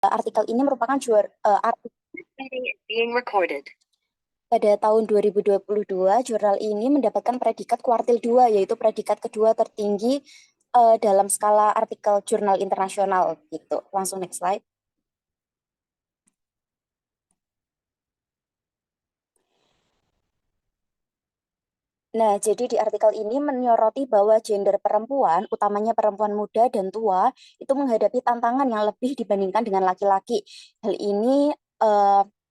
artikel ini merupakan artikel Being recorded. pada tahun 2022, jurnal ini mendapatkan predikat kuartil 2, yaitu predikat kedua tertinggi dalam skala artikel jurnal internasional gitu. Langsung next slide. Nah, jadi di artikel ini menyoroti bahwa gender perempuan, utamanya perempuan muda dan tua, itu menghadapi tantangan yang lebih dibandingkan dengan laki-laki. Hal ini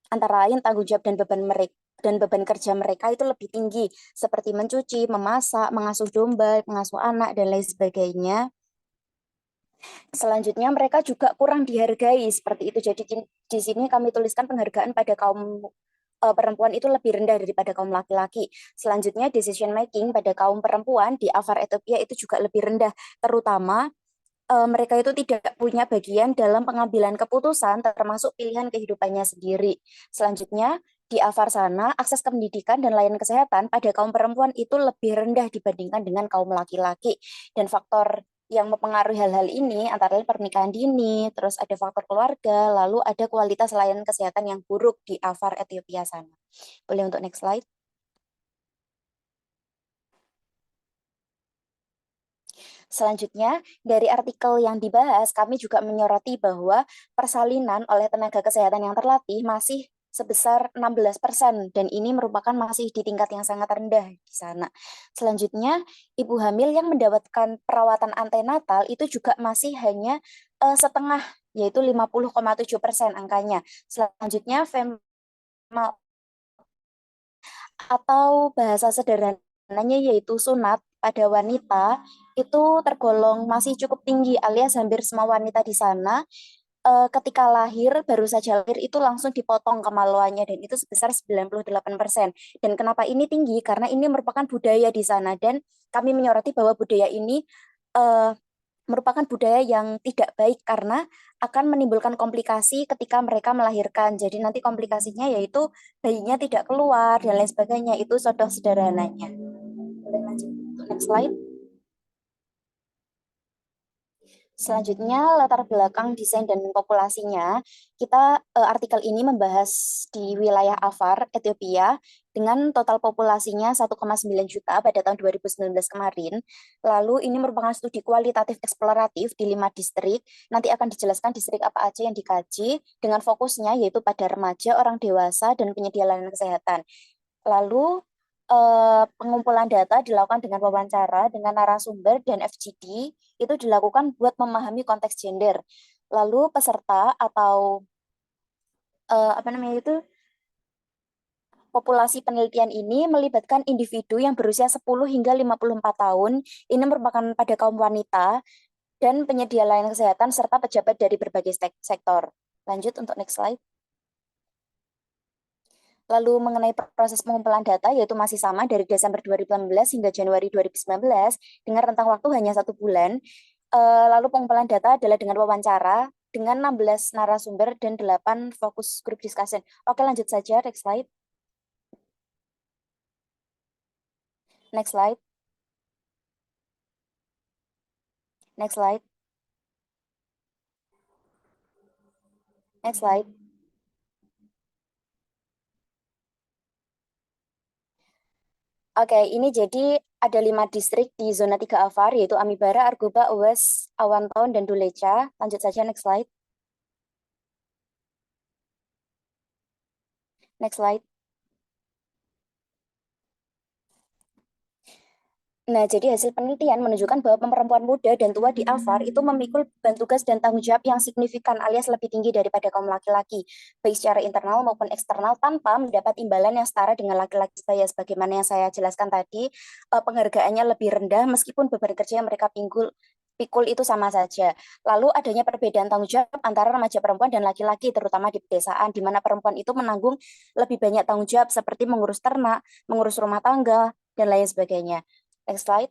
antara lain tanggung jawab dan beban kerja mereka itu lebih tinggi, seperti mencuci, memasak, mengasuh domba, mengasuh anak, dan lain sebagainya. Selanjutnya, mereka juga kurang dihargai seperti itu. Jadi di sini kami tuliskan penghargaan pada kaum perempuan itu lebih rendah daripada kaum laki-laki. Selanjutnya, decision making pada kaum perempuan di Afar Ethiopia itu juga lebih rendah, terutama mereka itu tidak punya bagian dalam pengambilan keputusan, termasuk pilihan kehidupannya sendiri. Selanjutnya, di Afar sana, akses ke pendidikan dan layanan kesehatan pada kaum perempuan itu lebih rendah dibandingkan dengan kaum laki-laki. Dan faktor yang mempengaruhi hal-hal ini antara lain pernikahan dini, terus ada faktor keluarga, lalu ada kualitas layanan kesehatan yang buruk di Afar Ethiopia sana. Boleh untuk next slide. Selanjutnya, dari artikel yang dibahas, kami juga menyoroti bahwa persalinan oleh tenaga kesehatan yang terlatih masih sebesar 16%, dan ini merupakan masih di tingkat yang sangat rendah di sana. Selanjutnya, ibu hamil yang mendapatkan perawatan antenatal itu juga masih hanya setengah, yaitu 50,7% angkanya. Selanjutnya, atau bahasa sederhananya yaitu sunat pada wanita itu tergolong masih cukup tinggi, alias hampir semua wanita di sana ketika lahir, baru saja lahir itu langsung dipotong kemaluannya, dan itu sebesar 98%. Dan kenapa ini tinggi? Karena ini merupakan budaya di sana, dan kami menyoroti bahwa budaya ini eh, merupakan budaya yang tidak baik karena akan menimbulkan komplikasi ketika mereka melahirkan. Jadi nanti komplikasinya yaitu bayinya tidak keluar dan lain sebagainya. Itu contoh sederhananya. Boleh lanjut. Next slide. Selanjutnya, latar belakang desain dan populasinya. Kita artikel ini membahas di wilayah Afar, Ethiopia, dengan total populasinya 1,9 juta pada tahun 2019 kemarin. Lalu ini merupakan studi kualitatif eksploratif di 5 distrik. Nanti akan dijelaskan distrik apa aja yang dikaji dengan fokusnya yaitu pada remaja, orang dewasa, dan penyedia layanan kesehatan. Lalu pengumpulan data dilakukan dengan wawancara dengan narasumber dan FGD itu dilakukan buat memahami konteks gender. Lalu peserta atau apa namanya itu populasi penelitian ini melibatkan individu yang berusia 10 hingga 54 tahun. Ini merupakan pada kaum wanita dan penyedia layanan kesehatan serta pejabat dari berbagai sektor. Lanjut untuk next slide. Lalu mengenai proses pengumpulan data, yaitu masih sama dari Desember 2018 hingga Januari 2019, dengan rentang waktu hanya 1 bulan. Lalu pengumpulan data adalah dengan wawancara, dengan 16 narasumber dan 8 fokus group discussion. Oke, lanjut saja, next slide. Next slide. Next slide. Next slide. Oke, ini jadi ada 5 distrik di zona 3 Afar, yaitu Amibara, Argoba, Uwes, Awantaun, dan Duleca. Lanjut saja, next slide. Next slide. Nah, jadi hasil penelitian menunjukkan bahwa perempuan muda dan tua di Afar itu memikul beban tugas dan tanggung jawab yang signifikan alias lebih tinggi daripada kaum laki-laki, baik secara internal maupun eksternal tanpa mendapat imbalan yang setara dengan laki-laki saya. Sebagaimana yang saya jelaskan tadi, penghargaannya lebih rendah meskipun beban kerja yang mereka pikul itu sama saja. Lalu adanya perbedaan tanggung jawab antara remaja perempuan dan laki-laki, terutama di pedesaan, di mana perempuan itu menanggung lebih banyak tanggung jawab seperti mengurus ternak, mengurus rumah tangga, dan lain sebagainya. Next slide.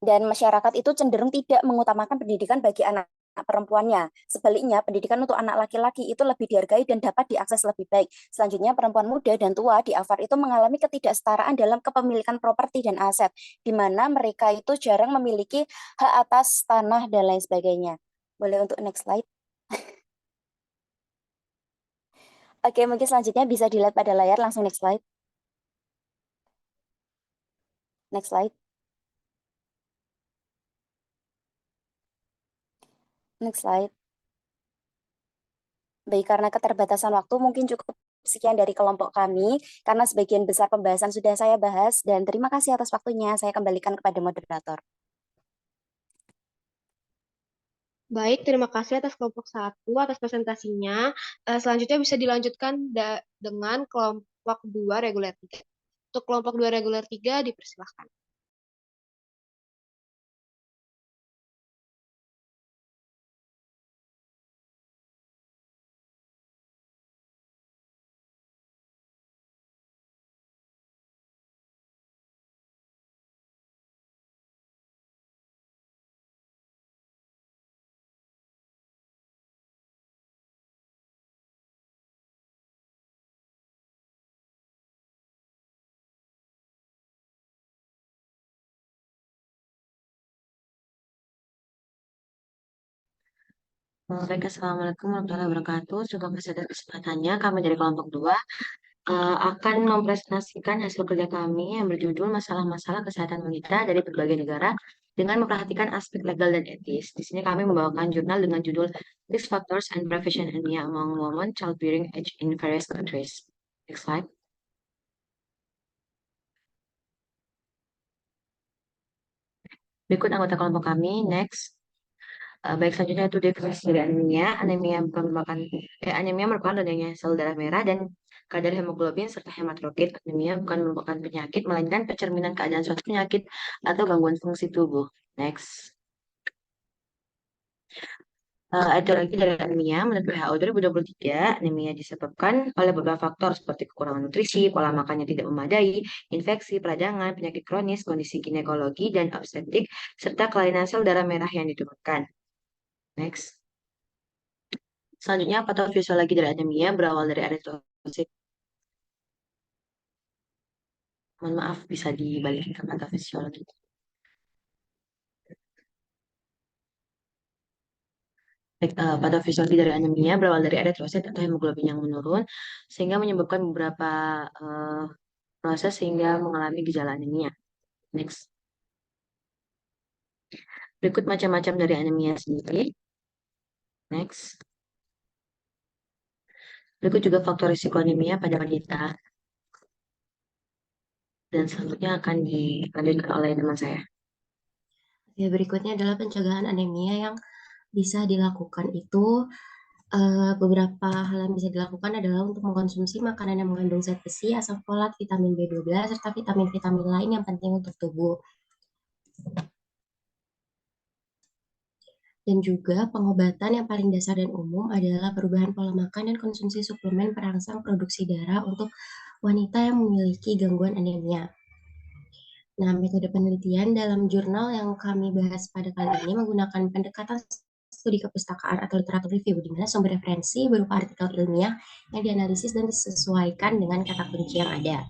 Dan masyarakat itu cenderung tidak mengutamakan pendidikan bagi anak perempuannya. Sebaliknya, pendidikan untuk anak laki-laki itu lebih dihargai dan dapat diakses lebih baik. Selanjutnya, perempuan muda dan tua di Afar itu mengalami ketidaksetaraan dalam kepemilikan properti dan aset, di mana mereka itu jarang memiliki hak atas tanah dan lain sebagainya. Boleh untuk next slide. Oke, mungkin selanjutnya bisa dilihat pada layar, langsung next slide. Next slide. Next slide. Baik, karena keterbatasan waktu mungkin cukup sekian dari kelompok kami, karena sebagian besar pembahasan sudah saya bahas, dan terima kasih atas waktunya. Saya kembalikan kepada moderator. Baik, terima kasih atas kelompok 1 atas presentasinya. Selanjutnya bisa dilanjutkan dengan kelompok 2 reguler 3. Untuk kelompok 2 reguler 3 dipersilahkan. Baik, Assalamualaikum warahmatullahi wabarakatuh. Terima kasih atas kesempatannya. Kami dari kelompok 2 akan mempresentasikan hasil kerja kami yang berjudul Masalah-masalah Kesehatan Wanita dari Berbagai Negara dengan memperhatikan aspek legal dan etis. Di sini kami membawakan jurnal dengan judul Risk Factors and Prevention Anemia Among Women Childbearing Age in Various Countries. Next slide. Berikut anggota kelompok kami. Next. Baik, selanjutnya itu definisi dari anemia. Anemia merupakan adanya sel darah merah dan kadar hemoglobin serta hematokrit. Anemia bukan merupakan penyakit, melainkan pencerminan keadaan suatu penyakit atau gangguan fungsi tubuh. Next. Etiologi dari anemia menurut WHO 2023, anemia disebabkan oleh beberapa faktor seperti kekurangan nutrisi, pola makan yang tidak memadai, infeksi, peradangan, penyakit kronis, kondisi ginekologi dan obstetrik, serta kelainan sel darah merah yang diturunkan. Next. Selanjutnya, patofisiologi dari anemia berawal dari eritrosit. Mohon maaf, bisa dibalikin ke patofisiologi. Patofisiologi dari anemia berawal dari eritrosit atau hemoglobin yang menurun, sehingga menyebabkan beberapa proses sehingga mengalami gejala anemia. Next. Berikut macam-macam dari anemia sendiri. Next. Berikut juga faktor risiko anemia pada wanita. Dan selanjutnya akan dilanjutkan oleh teman saya. Ya, berikutnya adalah pencegahan anemia yang bisa dilakukan itu beberapa hal yang bisa dilakukan adalah untuk mengkonsumsi makanan yang mengandung zat besi, asam folat, vitamin B12, serta vitamin-vitamin lain yang penting untuk tubuh. Dan juga pengobatan yang paling dasar dan umum adalah perubahan pola makan dan konsumsi suplemen perangsang produksi darah untuk wanita yang memiliki gangguan anemia. Nah, metode penelitian dalam jurnal yang kami bahas pada kali ini menggunakan pendekatan studi kepustakaan atau literatur review, di mana sumber referensi berupa artikel ilmiah yang dianalisis dan disesuaikan dengan kata kunci yang ada.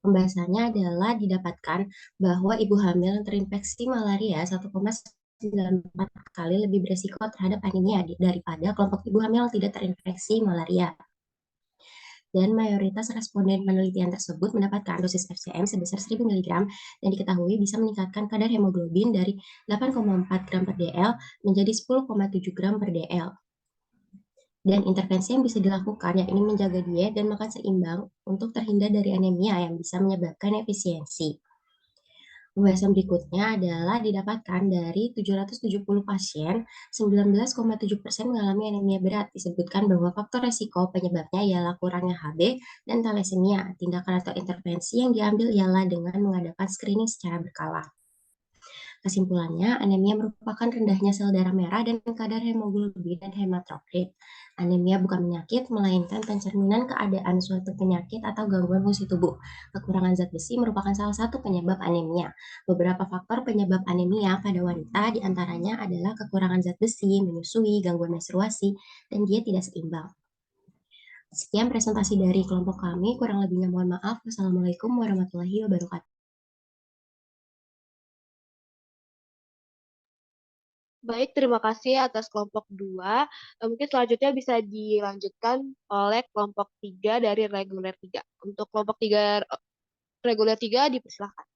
Pembahasannya adalah didapatkan bahwa ibu hamil yang terinfeksi malaria 1,94 kali lebih beresiko terhadap anemia daripada kelompok ibu hamil yang tidak terinfeksi malaria. Dan mayoritas responden penelitian tersebut mendapatkan dosis FCM sebesar 1000 mg dan diketahui bisa meningkatkan kadar hemoglobin dari 8,4 gram per dl menjadi 10,7 gram per dl. Dan intervensi yang bisa dilakukan yakni menjaga diet dan makan seimbang untuk terhindar dari anemia yang bisa menyebabkan efisiensi. Pembahasan berikutnya adalah didapatkan dari 770 pasien, 19,7% mengalami anemia berat. Disebutkan bahwa faktor resiko penyebabnya ialah kurangnya HB dan thalassemia. Tindakan atau intervensi yang diambil ialah dengan mengadakan screening secara berkala. Kesimpulannya, anemia merupakan rendahnya sel darah merah dan kadar hemoglobin dan hematokrit. Anemia bukan penyakit, melainkan pencerminan keadaan suatu penyakit atau gangguan fungsi tubuh. Kekurangan zat besi merupakan salah satu penyebab anemia. Beberapa faktor penyebab anemia pada wanita diantaranya adalah kekurangan zat besi, menyusui, gangguan menstruasi, dan diet tidak seimbang. Sekian presentasi dari kelompok kami, kurang lebihnya mohon maaf. Wassalamualaikum warahmatullahi wabarakatuh. Baik, terima kasih atas kelompok 2. Mungkin selanjutnya bisa dilanjutkan oleh kelompok 3 dari reguler 3. Untuk kelompok 3 reguler 3 dipersilakan.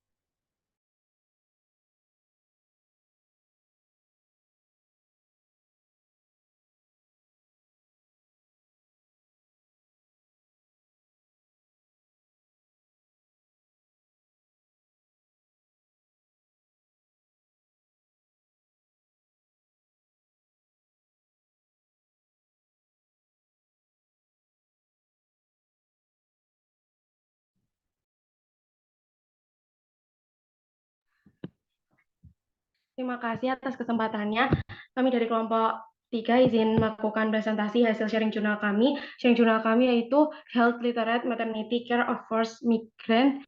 Terima kasih atas kesempatannya. Kami dari kelompok 3 izin melakukan presentasi hasil sharing jurnal kami. Sharing jurnal kami yaitu Health Literate Maternity Care of First Migrant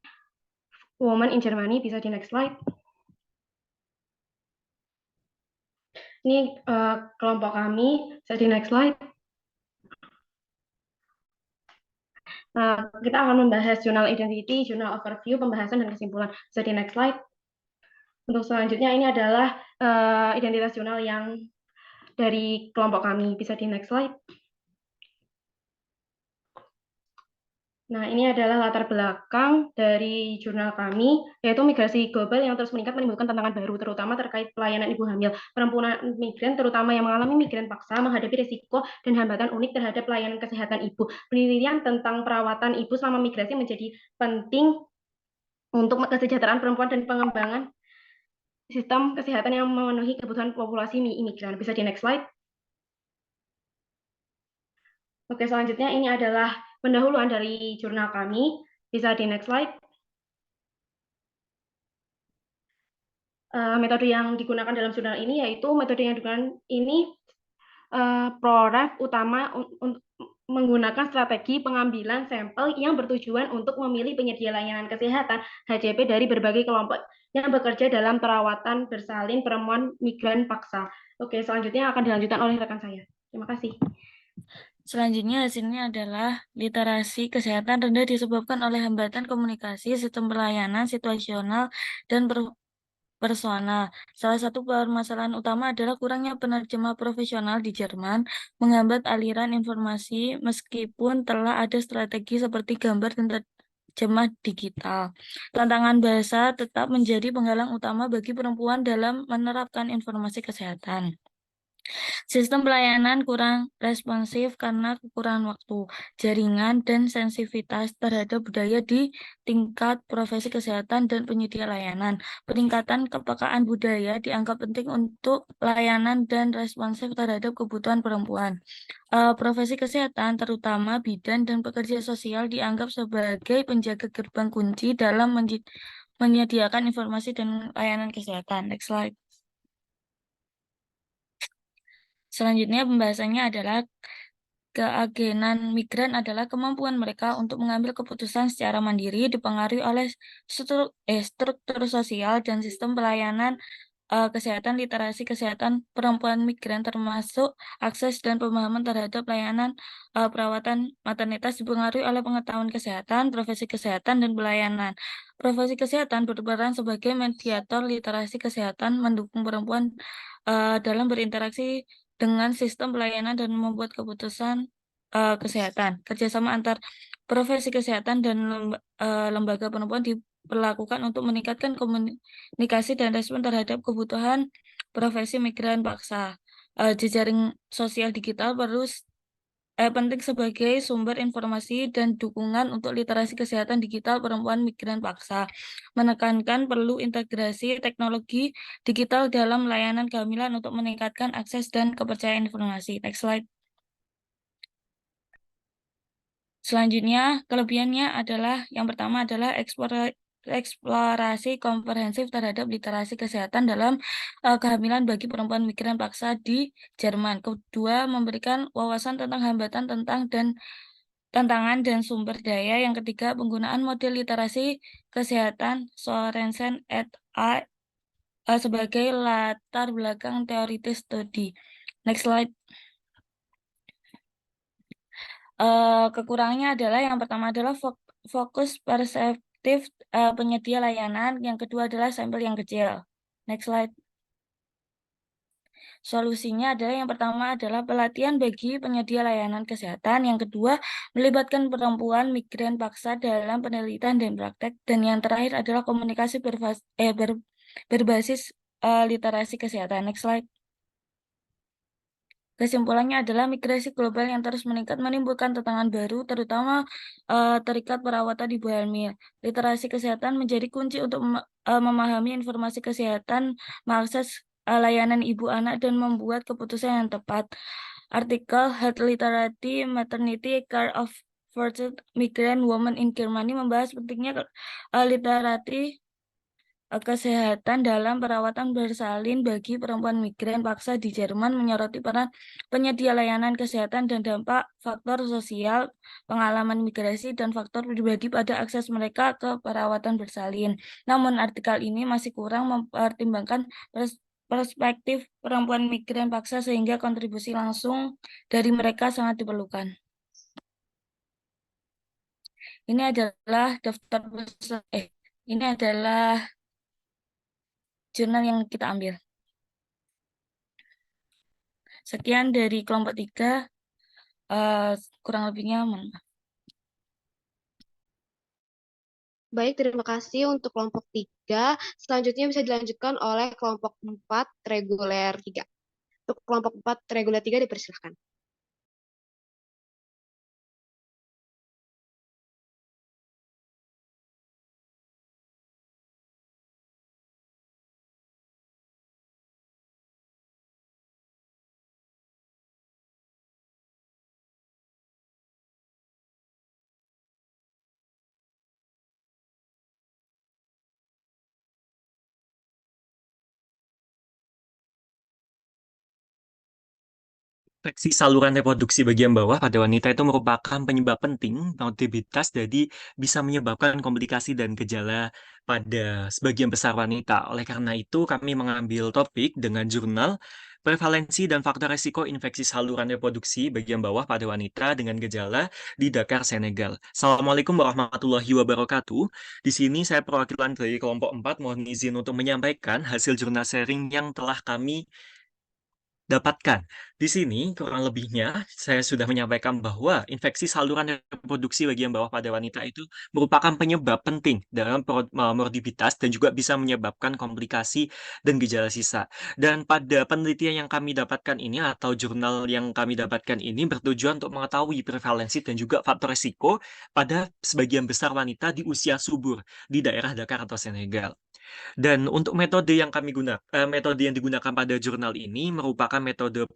Women in Germany. Bisa di next slide. Ini kelompok kami. Bisa di next slide. Kita akan membahas jurnal identity, jurnal overview, pembahasan, dan kesimpulan. Bisa di next slide. Untuk selanjutnya ini adalah identitas jurnal yang dari kelompok kami. Bisa di next slide. Nah, ini adalah latar belakang dari jurnal kami, yaitu migrasi global yang terus meningkat menimbulkan tantangan baru, terutama terkait pelayanan ibu hamil. Perempuan migran, terutama yang mengalami migran paksa, menghadapi risiko dan hambatan unik terhadap pelayanan kesehatan ibu. Penelitian tentang perawatan ibu selama migrasi menjadi penting untuk kesejahteraan perempuan dan pengembangan sistem kesehatan yang memenuhi kebutuhan populasi imigran. Bisa di next slide. Oke, selanjutnya ini adalah pendahuluan dari jurnal kami. Bisa di next slide. Metode yang digunakan dalam jurnal ini yaitu metode yang digunakan ini ProRef utama untuk menggunakan strategi pengambilan sampel yang bertujuan untuk memilih penyedia layanan kesehatan HCP dari berbagai kelompok yang bekerja dalam perawatan bersalin perempuan migran paksa. Oke, selanjutnya akan dilanjutkan oleh rekan saya. Terima kasih. Selanjutnya hasilnya adalah literasi kesehatan rendah disebabkan oleh hambatan komunikasi, sistem pelayanan situasional, dan personal. Salah satu permasalahan utama adalah kurangnya penerjemah profesional di Jerman, menghambat aliran informasi meskipun telah ada strategi seperti gambar dan terjemah digital. Tantangan bahasa tetap menjadi penghalang utama bagi perempuan dalam menerapkan informasi kesehatan. Sistem pelayanan kurang responsif karena kekurangan waktu, jaringan, dan sensitivitas terhadap budaya di tingkat profesi kesehatan dan penyedia layanan. Peningkatan kepekaan budaya dianggap penting untuk layanan dan responsif terhadap kebutuhan perempuan. Profesi kesehatan, terutama bidan dan pekerja sosial, dianggap sebagai penjaga gerbang kunci dalam menyediakan informasi dan layanan kesehatan. Next slide. Selanjutnya pembahasannya adalah keagenan migran adalah kemampuan mereka untuk mengambil keputusan secara mandiri dipengaruhi oleh struktur sosial dan sistem pelayanan kesehatan. Literasi kesehatan perempuan migran termasuk akses dan pemahaman terhadap layanan perawatan maternitas dipengaruhi oleh pengetahuan kesehatan, profesi kesehatan, dan pelayanan. Profesi kesehatan berperan sebagai mediator literasi kesehatan, mendukung perempuan dalam berinteraksi dengan sistem pelayanan dan membuat keputusan kesehatan. Kerjasama antar profesi kesehatan dan lembaga perempuan diperlakukan untuk meningkatkan komunikasi dan respon terhadap kebutuhan profesi migran paksa. Jejaring sosial digital penting sebagai sumber informasi dan dukungan untuk literasi kesehatan digital perempuan migran paksa. Menekankan perlu integrasi teknologi digital dalam layanan kehamilan untuk meningkatkan akses dan kepercayaan informasi. Next slide. Selanjutnya, kelebihannya adalah yang pertama adalah eksplorasi komprehensif terhadap literasi kesehatan dalam kehamilan bagi perempuan migran paksa di Jerman. Kedua, memberikan wawasan tentang hambatan tantangan dan sumber daya. Yang ketiga, penggunaan model literasi kesehatan Sorensen et al. Sebagai latar belakang teoritis studi. Next slide. Kekurangannya adalah yang pertama adalah fokus perseptif penyedia layanan, yang kedua adalah sampel yang kecil. Next slide. Solusinya adalah yang pertama adalah pelatihan bagi penyedia layanan kesehatan, yang kedua melibatkan perempuan migran paksa dalam penelitian dan praktek, dan yang terakhir adalah komunikasi berbasis literasi kesehatan. Next slide. Kesimpulannya adalah migrasi global yang terus meningkat menimbulkan tantangan baru, terutama terikat perawatan ibu hamil. Literasi kesehatan menjadi kunci untuk memahami informasi kesehatan, mengakses layanan ibu anak, dan membuat keputusan yang tepat. Artikel Health Literacy Maternity Care of Forced Migrant Women in Germany membahas pentingnya literasi kesehatan dalam perawatan bersalin bagi perempuan migran paksa di Jerman, menyoroti peran penyedia layanan kesehatan dan dampak faktor sosial, pengalaman migrasi, dan faktor pribadi pada akses mereka ke perawatan bersalin. Namun artikel ini masih kurang mempertimbangkan perspektif perempuan migran paksa sehingga kontribusi langsung dari mereka sangat diperlukan. Ini adalah ini adalah jurnal yang kita ambil. Sekian dari kelompok 3, kurang lebihnya mohon maaf. Baik, terima kasih untuk kelompok 3. Selanjutnya bisa dilanjutkan oleh kelompok 4 reguler 3. Untuk kelompok 4 reguler 3 dipersilahkan. Infeksi saluran reproduksi bagian bawah pada wanita itu merupakan penyebab penting morbiditas, jadi bisa menyebabkan komplikasi dan gejala pada sebagian besar wanita. Oleh karena itu, kami mengambil topik dengan jurnal Prevalensi dan Faktor Resiko Infeksi Saluran Reproduksi Bagian Bawah pada Wanita dengan Gejala di Dakar, Senegal. Assalamualaikum warahmatullahi wabarakatuh. Di sini saya perwakilan dari kelompok 4, mohon izin untuk menyampaikan hasil jurnal sharing yang telah kami dapatkan. Di sini, kurang lebihnya, saya sudah menyampaikan bahwa infeksi saluran reproduksi bagian bawah pada wanita itu merupakan penyebab penting dalam morbiditas dan juga bisa menyebabkan komplikasi dan gejala sisa. Dan pada penelitian yang kami dapatkan ini atau jurnal yang kami dapatkan ini bertujuan untuk mengetahui prevalensi dan juga faktor risiko pada sebagian besar wanita di usia subur di daerah Dakar atau Senegal. Dan untuk metode yang digunakan pada jurnal ini merupakan metode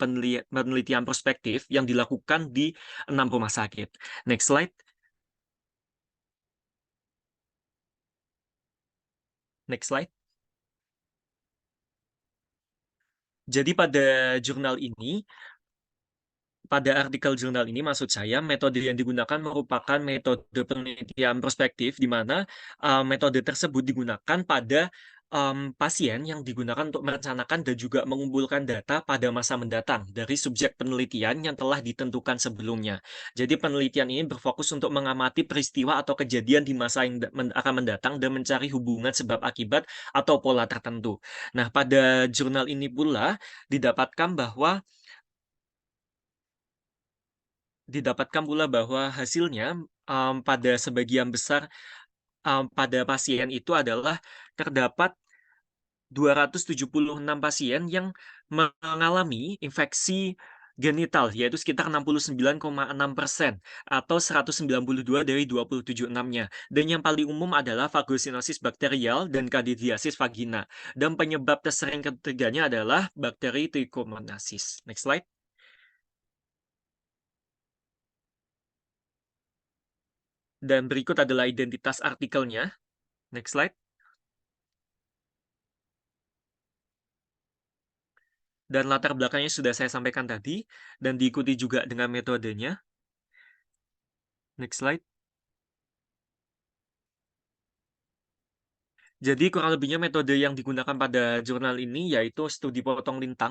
penelitian prospektif yang dilakukan di 6 rumah sakit. Next slide. Next slide. Jadi pada artikel jurnal ini, maksud saya, metode yang digunakan merupakan metode penelitian prospektif, di mana metode tersebut digunakan pada pasien yang digunakan untuk merencanakan dan juga mengumpulkan data pada masa mendatang dari subjek penelitian yang telah ditentukan sebelumnya. Jadi penelitian ini berfokus untuk mengamati peristiwa atau kejadian di masa yang akan mendatang dan mencari hubungan sebab akibat atau pola tertentu. Nah, pada jurnal ini pula didapatkan bahwa hasilnya pada sebagian besar pada pasien itu adalah terdapat 276 pasien yang mengalami infeksi genital, yaitu sekitar 69,6% atau 192 dari 276-nya. Dan yang paling umum adalah fagosinosis bakterial dan candidiasis vagina. Dan penyebab tersering ketiganya adalah bakteri Trichomonasis. Next slide. Dan berikut adalah identitas artikelnya. Next slide. Dan latar belakangnya sudah saya sampaikan tadi, dan diikuti juga dengan metodenya. Next slide. Jadi kurang lebihnya metode yang digunakan pada jurnal ini yaitu studi potong lintang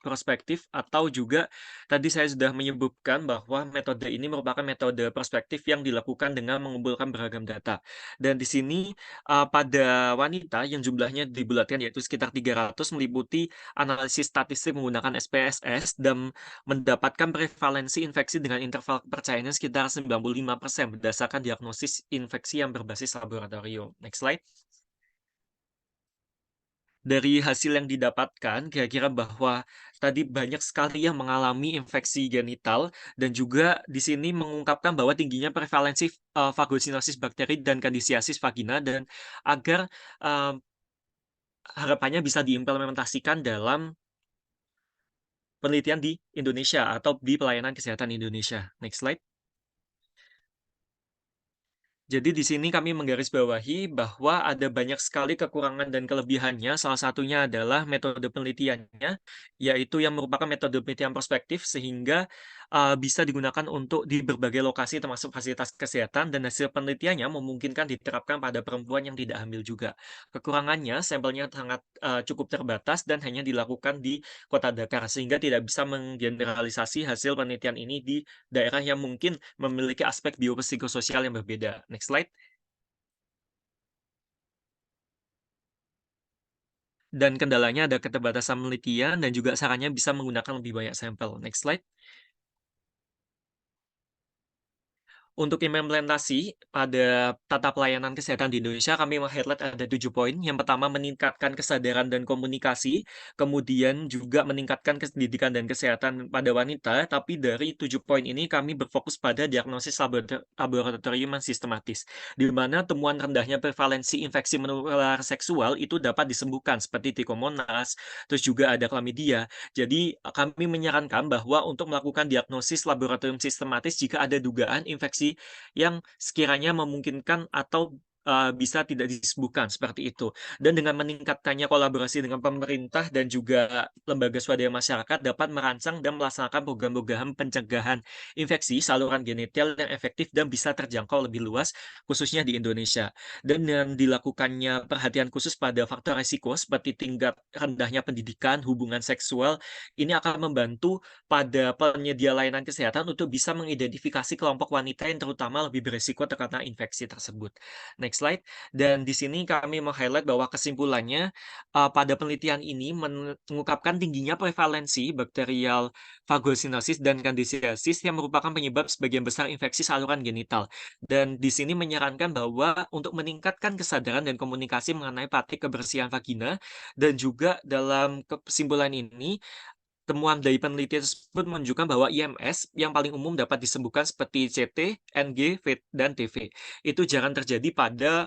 prospektif atau juga tadi saya sudah menyebutkan bahwa metode ini merupakan metode prospektif yang dilakukan dengan mengumpulkan beragam data. Dan di sini pada wanita yang jumlahnya dibulatkan yaitu sekitar 300 meliputi analisis statistik menggunakan SPSS dan mendapatkan prevalensi infeksi dengan interval kepercayaannya sekitar 95% berdasarkan diagnosis infeksi yang berbasis laboratorium. Next slide. Dari hasil yang didapatkan, kira-kira bahwa tadi banyak sekali yang mengalami infeksi genital dan juga di sini mengungkapkan bahwa tingginya prevalensi fagosinosis bakteri dan kandisiasis vagina dan agar harapannya bisa diimplementasikan dalam penelitian di Indonesia atau di pelayanan kesehatan Indonesia. Next slide. Jadi di sini kami menggarisbawahi bahwa ada banyak sekali kekurangan dan kelebihannya. Salah satunya adalah metode penelitiannya, yaitu yang merupakan metode penelitian prospektif sehingga bisa digunakan untuk di berbagai lokasi termasuk fasilitas kesehatan dan hasil penelitiannya memungkinkan diterapkan pada perempuan yang tidak hamil juga. Kekurangannya, sampelnya sangat cukup terbatas dan hanya dilakukan di Kota Dakar sehingga tidak bisa menggeneralisasi hasil penelitian ini di daerah yang mungkin memiliki aspek biopsikososial yang berbeda. Next slide. Dan kendalanya ada keterbatasan penelitian dan juga sarannya bisa menggunakan lebih banyak sampel. Next slide. Untuk implementasi pada tata pelayanan kesehatan di Indonesia, kami meng-highlight ada 7 poin. Yang pertama, meningkatkan kesadaran dan komunikasi, kemudian juga meningkatkan pendidikan dan kesehatan pada wanita, tapi dari 7 poin ini kami berfokus pada diagnosis laboratorium yang sistematis, di mana temuan rendahnya prevalensi infeksi menular seksual itu dapat disembuhkan, seperti Trichomonas, terus juga ada chlamydia. Jadi, kami menyarankan bahwa untuk melakukan diagnosis laboratorium sistematis jika ada dugaan infeksi yang sekiranya memungkinkan atau bisa tidak disembuhkan, seperti itu. Dan dengan meningkatkannya kolaborasi dengan pemerintah dan juga lembaga swadaya masyarakat dapat merancang dan melaksanakan program-program pencegahan infeksi saluran genital yang efektif dan bisa terjangkau lebih luas, khususnya di Indonesia. Dan dengan dilakukannya perhatian khusus pada faktor risiko seperti tingkat rendahnya pendidikan, hubungan seksual, ini akan membantu pada penyedia layanan kesehatan untuk bisa mengidentifikasi kelompok wanita yang terutama lebih berisiko terkena infeksi tersebut. Next slide. Dan di sini kami meng-highlight bahwa kesimpulannya pada penelitian ini mengungkapkan tingginya prevalensi bakterial fagosinosis dan kandisiasis yang merupakan penyebab sebagian besar infeksi saluran genital. Dan di sini menyarankan bahwa untuk meningkatkan kesadaran dan komunikasi mengenai praktik kebersihan vagina dan juga dalam kesimpulan ini temuan dari penelitian tersebut menunjukkan bahwa IMS yang paling umum dapat disembuhkan seperti CT, NG, dan TV. Itu jarang terjadi pada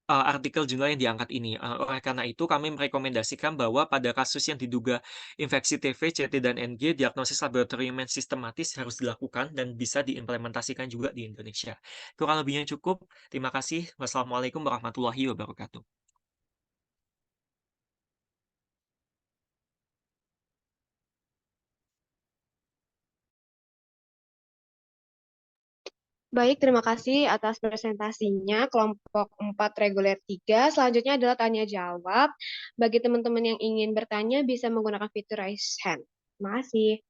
artikel jurnal yang diangkat ini. Oleh karena itu, kami merekomendasikan bahwa pada kasus yang diduga infeksi TV, CT, dan NG, diagnosis laboratorium yang sistematis harus dilakukan dan bisa diimplementasikan juga di Indonesia. Kurang lebihnya cukup. Terima kasih. Wassalamualaikum warahmatullahi wabarakatuh. Baik, terima kasih atas presentasinya kelompok 4 reguler 3. Selanjutnya adalah tanya jawab. Bagi teman-teman yang ingin bertanya bisa menggunakan fitur raise hand. Terima kasih.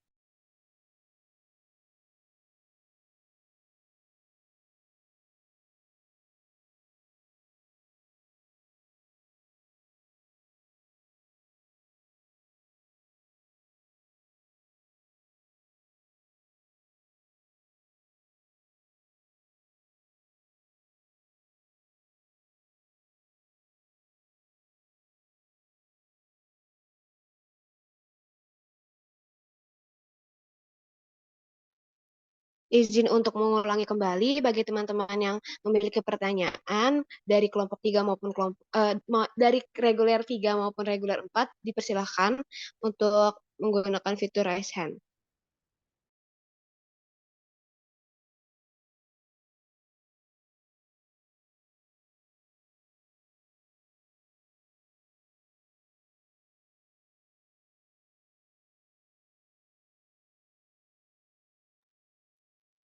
Izin untuk mengulangi kembali bagi teman-teman yang memiliki pertanyaan dari kelompok 3 maupun dari reguler 3 maupun reguler 4 dipersilahkan untuk menggunakan fitur raise hand.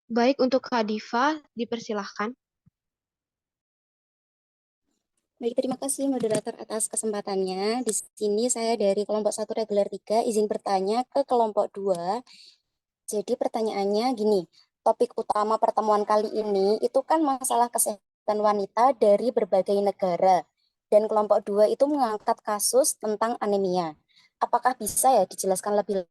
Baik, untuk Kak Diva dipersilahkan. Baik, terima kasih moderator atas kesempatannya. Di sini saya dari kelompok 1 reguler 3 izin bertanya ke kelompok 2. Jadi pertanyaannya gini, topik utama pertemuan kali ini itu kan masalah kesehatan wanita dari berbagai negara. Dan kelompok 2 itu mengangkat kasus tentang anemia. Apakah bisa ya dijelaskan lebih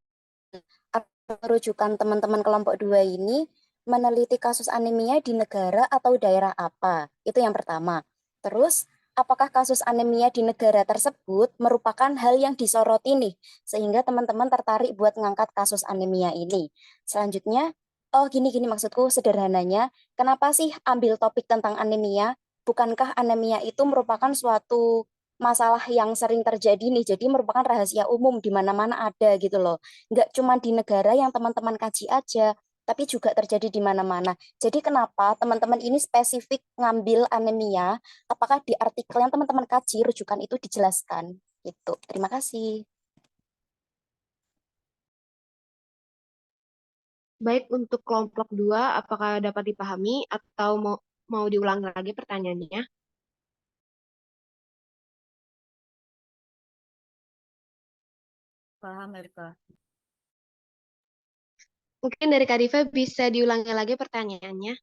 rujukan teman-teman kelompok 2 ini meneliti kasus anemia di negara atau daerah apa? Itu yang pertama. Terus, apakah kasus anemia di negara tersebut merupakan hal yang disoroti nih, sehingga teman-teman tertarik buat ngangkat kasus anemia ini? Selanjutnya, oh gini-gini maksudku sederhananya, kenapa sih ambil topik tentang anemia? Bukankah anemia itu merupakan suatu masalah yang sering terjadi nih, jadi merupakan rahasia umum di mana-mana ada gitu loh. Nggak cuma di negara yang teman-teman kaji aja, tapi juga terjadi di mana-mana. Jadi kenapa teman-teman ini spesifik ngambil anemia? Apakah di artikel yang teman-teman kaji rujukan itu dijelaskan? Gitu. Terima kasih. Baik, untuk kelompok 2, apakah dapat dipahami atau mau diulang lagi pertanyaannya? Paham, Erika. Mungkin dari Kak Diva bisa diulangi lagi pertanyaannya.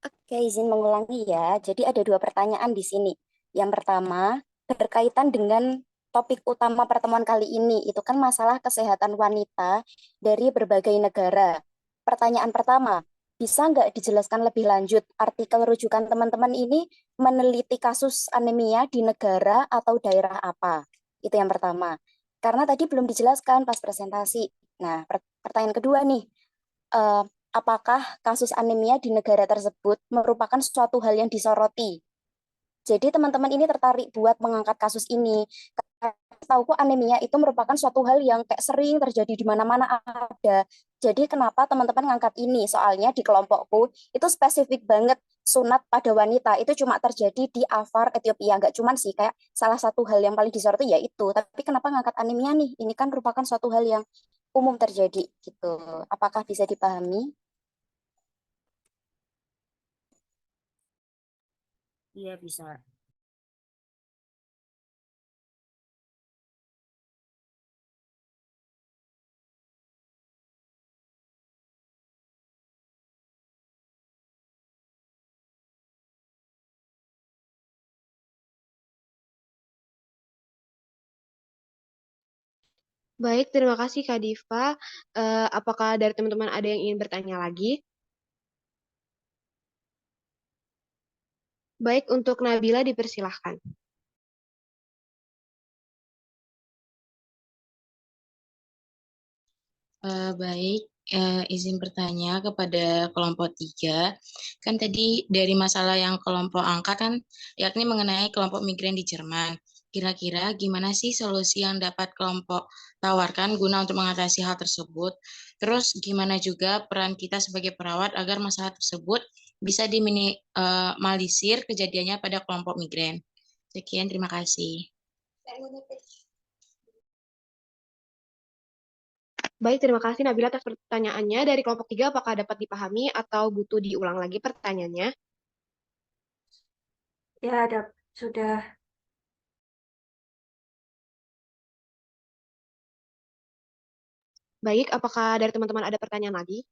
Oke, izin mengulangi ya. Jadi ada dua pertanyaan di sini. Yang pertama, berkaitan dengan topik utama pertemuan kali ini, itu kan masalah kesehatan wanita dari berbagai negara. Pertanyaan pertama, bisa nggak dijelaskan lebih lanjut artikel rujukan teman-teman ini meneliti kasus anemia di negara atau daerah apa? Itu yang pertama. Karena tadi belum dijelaskan pas presentasi. Nah, pertanyaan kedua nih, eh, apakah kasus anemia di negara tersebut merupakan suatu hal yang disoroti? Jadi teman-teman ini tertarik buat mengangkat kasus ini. Tahuku anemia itu merupakan suatu hal yang kayak sering terjadi di mana-mana ada. Jadi kenapa teman-teman ngangkat ini? Soalnya di kelompokku itu spesifik banget sunat pada wanita itu cuma terjadi di Afar, Ethiopia. Nggak cuman sih kayak salah satu hal yang paling disoroti ya itu. Tapi kenapa ngangkat anemia nih? Ini kan merupakan suatu hal yang umum terjadi gitu. Apakah bisa dipahami? Iya, bisa. Baik, terima kasih Kak Diva. Apakah dari teman-teman ada yang ingin bertanya lagi? Baik, untuk Nabila dipersilahkan. Baik, izin bertanya kepada kelompok 3. Kan tadi dari masalah yang kelompok angkat kan, yakni mengenai kelompok migran di Jerman. Kira-kira gimana sih solusi yang dapat kelompok tawarkan guna untuk mengatasi hal tersebut? Terus gimana juga peran kita sebagai perawat agar masalah tersebut bisa diminimalisir kejadiannya pada kelompok migran? Sekian, terima kasih. Baik, terima kasih Nabila atas pertanyaannya. Dari kelompok 3, apakah dapat dipahami atau butuh diulang lagi pertanyaannya? Ya, sudah. Baik, apakah dari teman-teman ada pertanyaan lagi?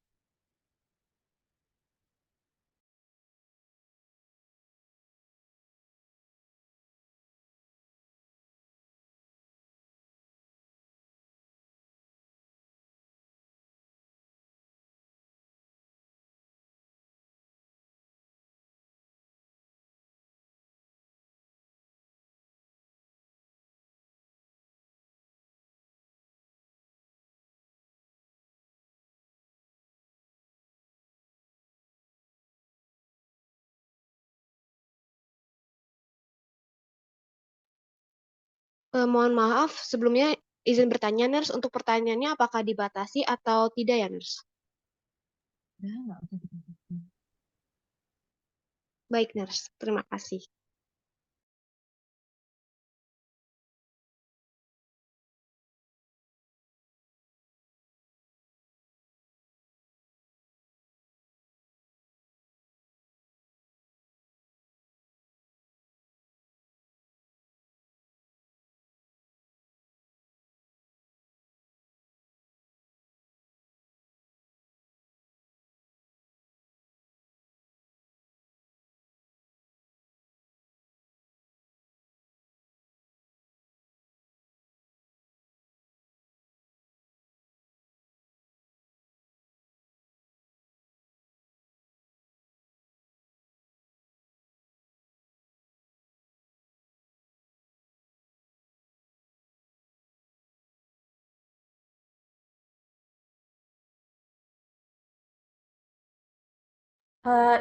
Mohon maaf, sebelumnya izin bertanya, Nurse, untuk pertanyaannya apakah dibatasi atau tidak ya, Nurse? Baik, Nurse. Terima kasih.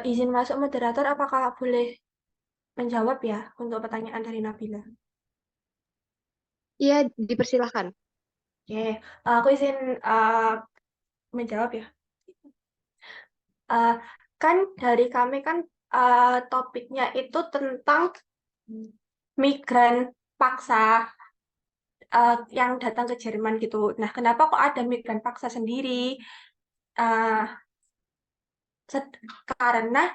izin masuk moderator, apakah boleh menjawab ya untuk pertanyaan dari Nabila? Iya, dipersilahkan. Oke, aku izin menjawab ya. Eh, kan dari kami kan topiknya itu tentang migran paksa yang datang ke Jerman gitu. Nah, kenapa kok ada migran paksa sendiri? Eh, karena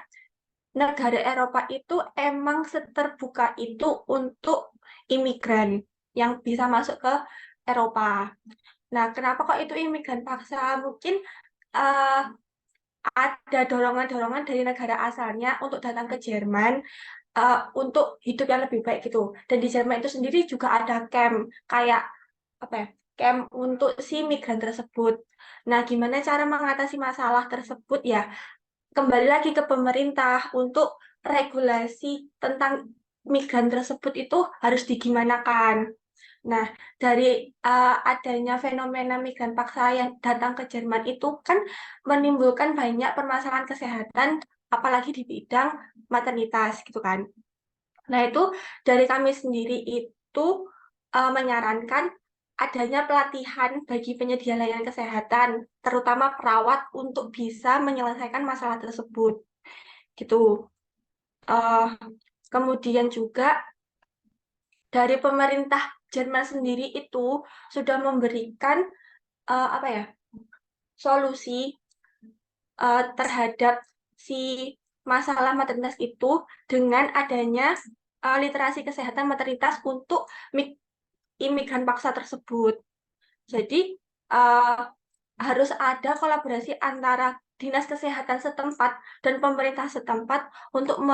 negara Eropa itu emang seterbuka itu untuk imigran yang bisa masuk ke Eropa. Nah, kenapa kok itu imigran paksa? Mungkin eh, ada dorongan-dorongan dari negara asalnya untuk datang ke Jerman untuk hidup yang lebih baik gitu. Dan di Jerman itu sendiri juga ada camp kayak apa ya? Camp untuk si migran tersebut. Nah, gimana cara mengatasi masalah tersebut ya? Kembali lagi ke pemerintah untuk regulasi tentang migran tersebut itu harus digimanakan. Nah, dari adanya fenomena migran paksa yang datang ke Jerman itu kan menimbulkan banyak permasalahan kesehatan, apalagi di bidang maternitas gitu kan. Nah, itu dari kami sendiri itu menyarankan adanya pelatihan bagi penyedia layanan kesehatan, terutama perawat untuk bisa menyelesaikan masalah tersebut. Gitu. Eh, kemudian juga dari pemerintah Jerman sendiri itu sudah memberikan apa ya solusi terhadap si masalah maternitas itu dengan adanya literasi kesehatan maternitas untuk imigran paksa tersebut. Jadi harus ada kolaborasi antara dinas kesehatan setempat dan pemerintah setempat untuk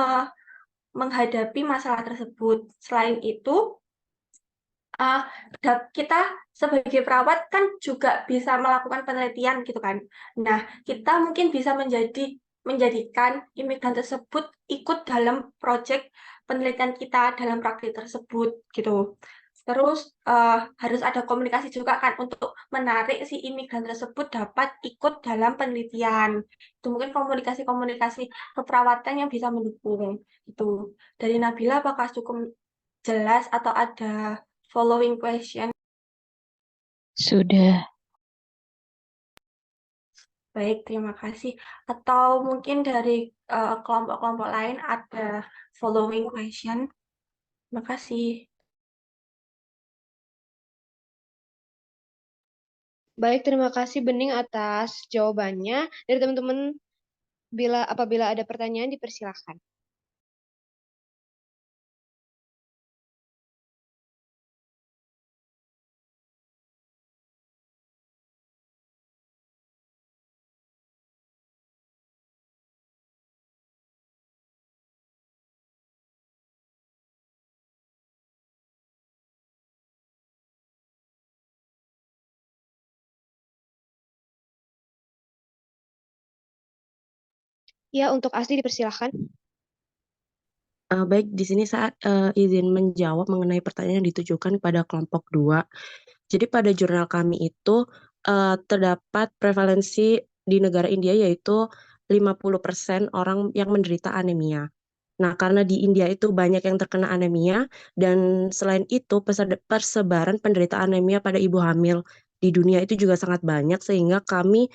menghadapi masalah tersebut. Selain itu, uh, kita sebagai perawat kan juga bisa melakukan penelitian gitu kan. Nah, kita mungkin bisa menjadikan imigran tersebut ikut dalam proyek penelitian kita dalam praktik tersebut gitu. Terus harus ada komunikasi juga kan untuk menarik si imigran tersebut dapat ikut dalam penelitian. Itu mungkin komunikasi-komunikasi keperawatan yang bisa mendukung itu. Dari Nabila apakah cukup jelas atau ada following question? Sudah. Baik, terima kasih. Atau mungkin dari kelompok-kelompok lain ada following question? Terima kasih. Baik, terima kasih Bening atas jawabannya. Dari teman-teman, apabila ada pertanyaan dipersilahkan. Ya, untuk Asli dipersilahkan. Baik, di sini saat izin menjawab mengenai pertanyaan yang ditujukan pada kelompok 2. Jadi pada jurnal kami itu terdapat prevalensi di negara India yaitu 50% orang yang menderita anemia. Nah, karena di India itu banyak yang terkena anemia dan selain itu persebaran penderita anemia pada ibu hamil di dunia itu juga sangat banyak sehingga kami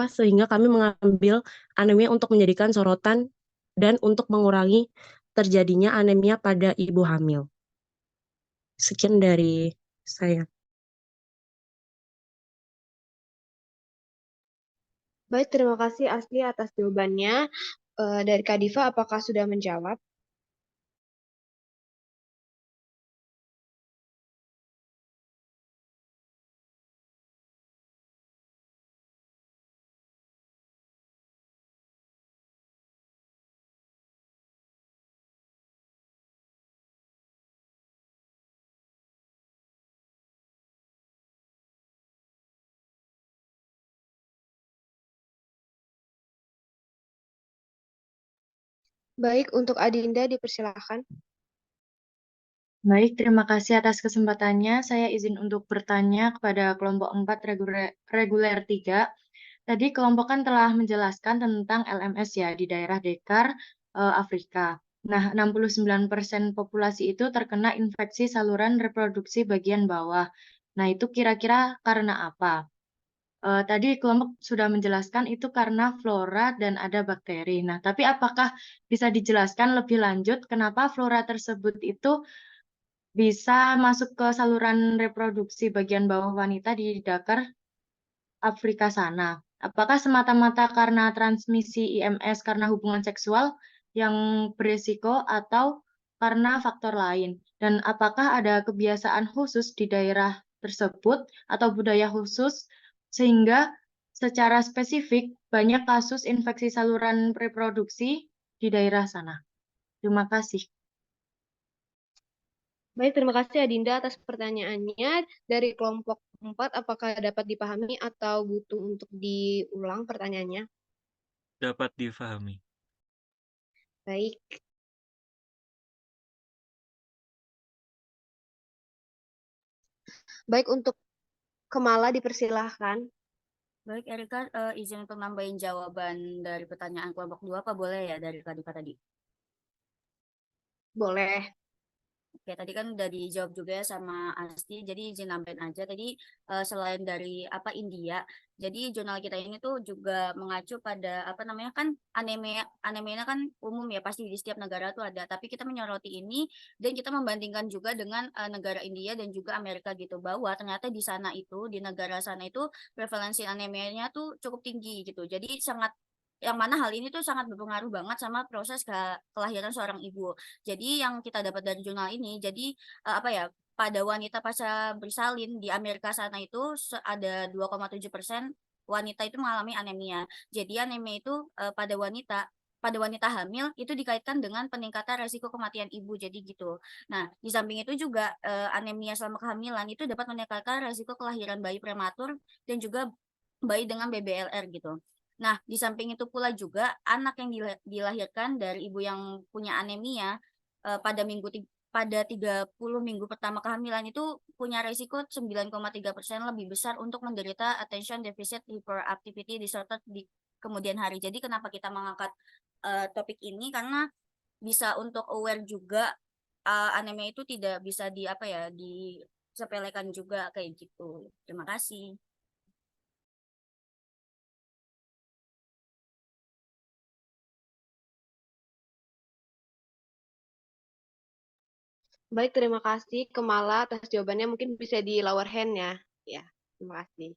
sehingga kami mengambil anemia untuk menjadikan sorotan dan untuk mengurangi terjadinya anemia pada ibu hamil. Sekian dari saya. Baik, terima kasih Asli atas jawabannya. Dari Kak Diva, apakah sudah menjawab? Baik, untuk Adinda dipersilahkan. Baik, terima kasih atas kesempatannya. Saya izin untuk bertanya kepada kelompok 4 reguler 3. Tadi kelompok kan telah menjelaskan tentang LMS ya di daerah Dekar, Afrika. Nah, 69% populasi itu terkena infeksi saluran reproduksi bagian bawah. Nah, itu kira-kira karena apa? Tadi kelompok sudah menjelaskan itu karena flora dan ada bakteri. Nah, tapi apakah bisa dijelaskan lebih lanjut kenapa flora tersebut itu bisa masuk ke saluran reproduksi bagian bawah wanita di Dakar, Afrika sana? Apakah semata-mata karena transmisi IMS karena hubungan seksual yang beresiko atau karena faktor lain? Dan apakah ada kebiasaan khusus di daerah tersebut atau budaya khusus sehingga secara spesifik banyak kasus infeksi saluran reproduksi di daerah sana? Terima kasih. Baik, terima kasih Adinda atas pertanyaannya. Dari kelompok 4, apakah dapat dipahami atau butuh untuk diulang pertanyaannya? Dapat difahami. Baik. Baik, untuk Kemala dipersilahkan. Baik, Erika, izin untuk nambahin jawaban dari pertanyaan kelompok 2, apa boleh ya dari Kadika tadi? Boleh. Oke, tadi kan udah dijawab juga ya sama Asti, jadi izin nambahin aja. Tadi selain dari apa India, jadi jurnal kita ini tuh juga mengacu pada apa namanya kan anemia kan umum ya pasti di setiap negara tuh ada. Tapi kita menyoroti ini dan kita membandingkan juga dengan negara India dan juga Amerika gitu bahwa ternyata di sana itu di negara sana itu prevalensi anemianya tuh cukup tinggi gitu. Jadi sangat yang mana hal ini tuh sangat berpengaruh banget sama proses kelahiran seorang ibu. Jadi yang kita dapat dari jurnal ini, jadi apa ya, pada wanita pasca bersalin di Amerika sana itu ada 2,7% wanita itu mengalami anemia. Jadi anemia itu pada wanita hamil itu dikaitkan dengan peningkatan resiko kematian ibu. Jadi gitu. Nah, di samping itu juga anemia selama kehamilan itu dapat meningkatkan resiko kelahiran bayi prematur dan juga bayi dengan BBLR gitu. Nah, di samping itu pula juga anak yang dilahirkan dari ibu yang punya anemia pada 30 minggu pertama kehamilan itu punya resiko 9,3% lebih besar untuk menderita attention deficit hyperactivity disorder di kemudian hari. Jadi kenapa kita mengangkat topik ini karena bisa untuk aware juga anemia itu tidak bisa di apa ya disepelekan juga kayak gitu. Terima kasih. Baik, terima kasih Kemala atas jawabannya. Mungkin bisa di lower hand ya. Ya, terima kasih.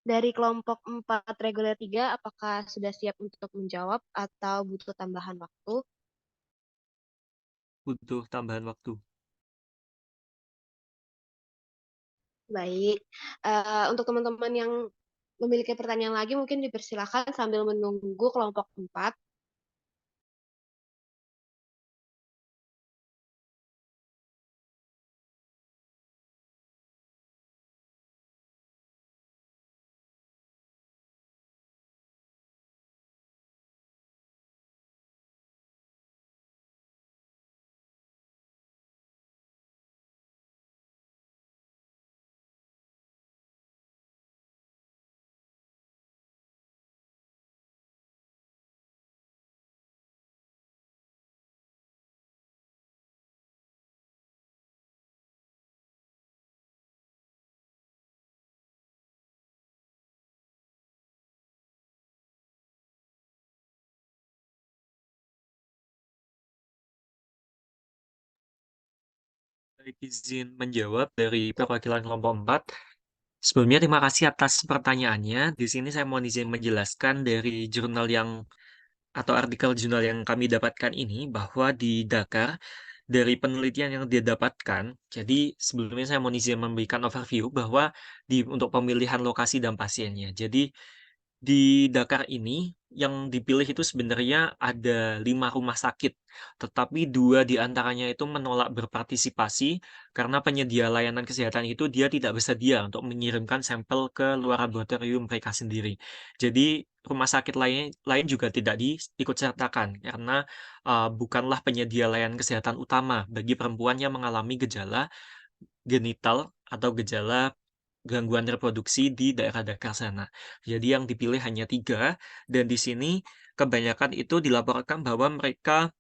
Dari kelompok 4 reguler 3, apakah sudah siap untuk menjawab atau butuh tambahan waktu? Butuh tambahan waktu. Baik. Untuk teman-teman yang memiliki pertanyaan lagi, mungkin dipersilakan sambil menunggu kelompok 4. Baik, izin menjawab dari perwakilan kelompok 4. Sebelumnya terima kasih atas pertanyaannya. Di sini saya mau izin menjelaskan dari jurnal yang atau artikel jurnal yang kami dapatkan ini bahwa di Dakar dari penelitian yang dia dapatkan, jadi sebelumnya saya mau izin memberikan overview bahwa untuk pemilihan lokasi dan pasiennya. Jadi di Dakar ini yang dipilih itu sebenarnya ada 5 rumah sakit, tetapi 2 di antaranya itu menolak berpartisipasi karena penyedia layanan kesehatan itu dia tidak bersedia untuk mengirimkan sampel ke luar laboratorium mereka sendiri. Jadi rumah sakit lain juga tidak diikut sertakan karena bukanlah penyedia layanan kesehatan utama bagi perempuan yang mengalami gejala genital atau gejala gangguan reproduksi di daerah Dakar sana. Jadi yang dipilih hanya 3, dan di sini kebanyakan itu dilaporkan bahwa mereka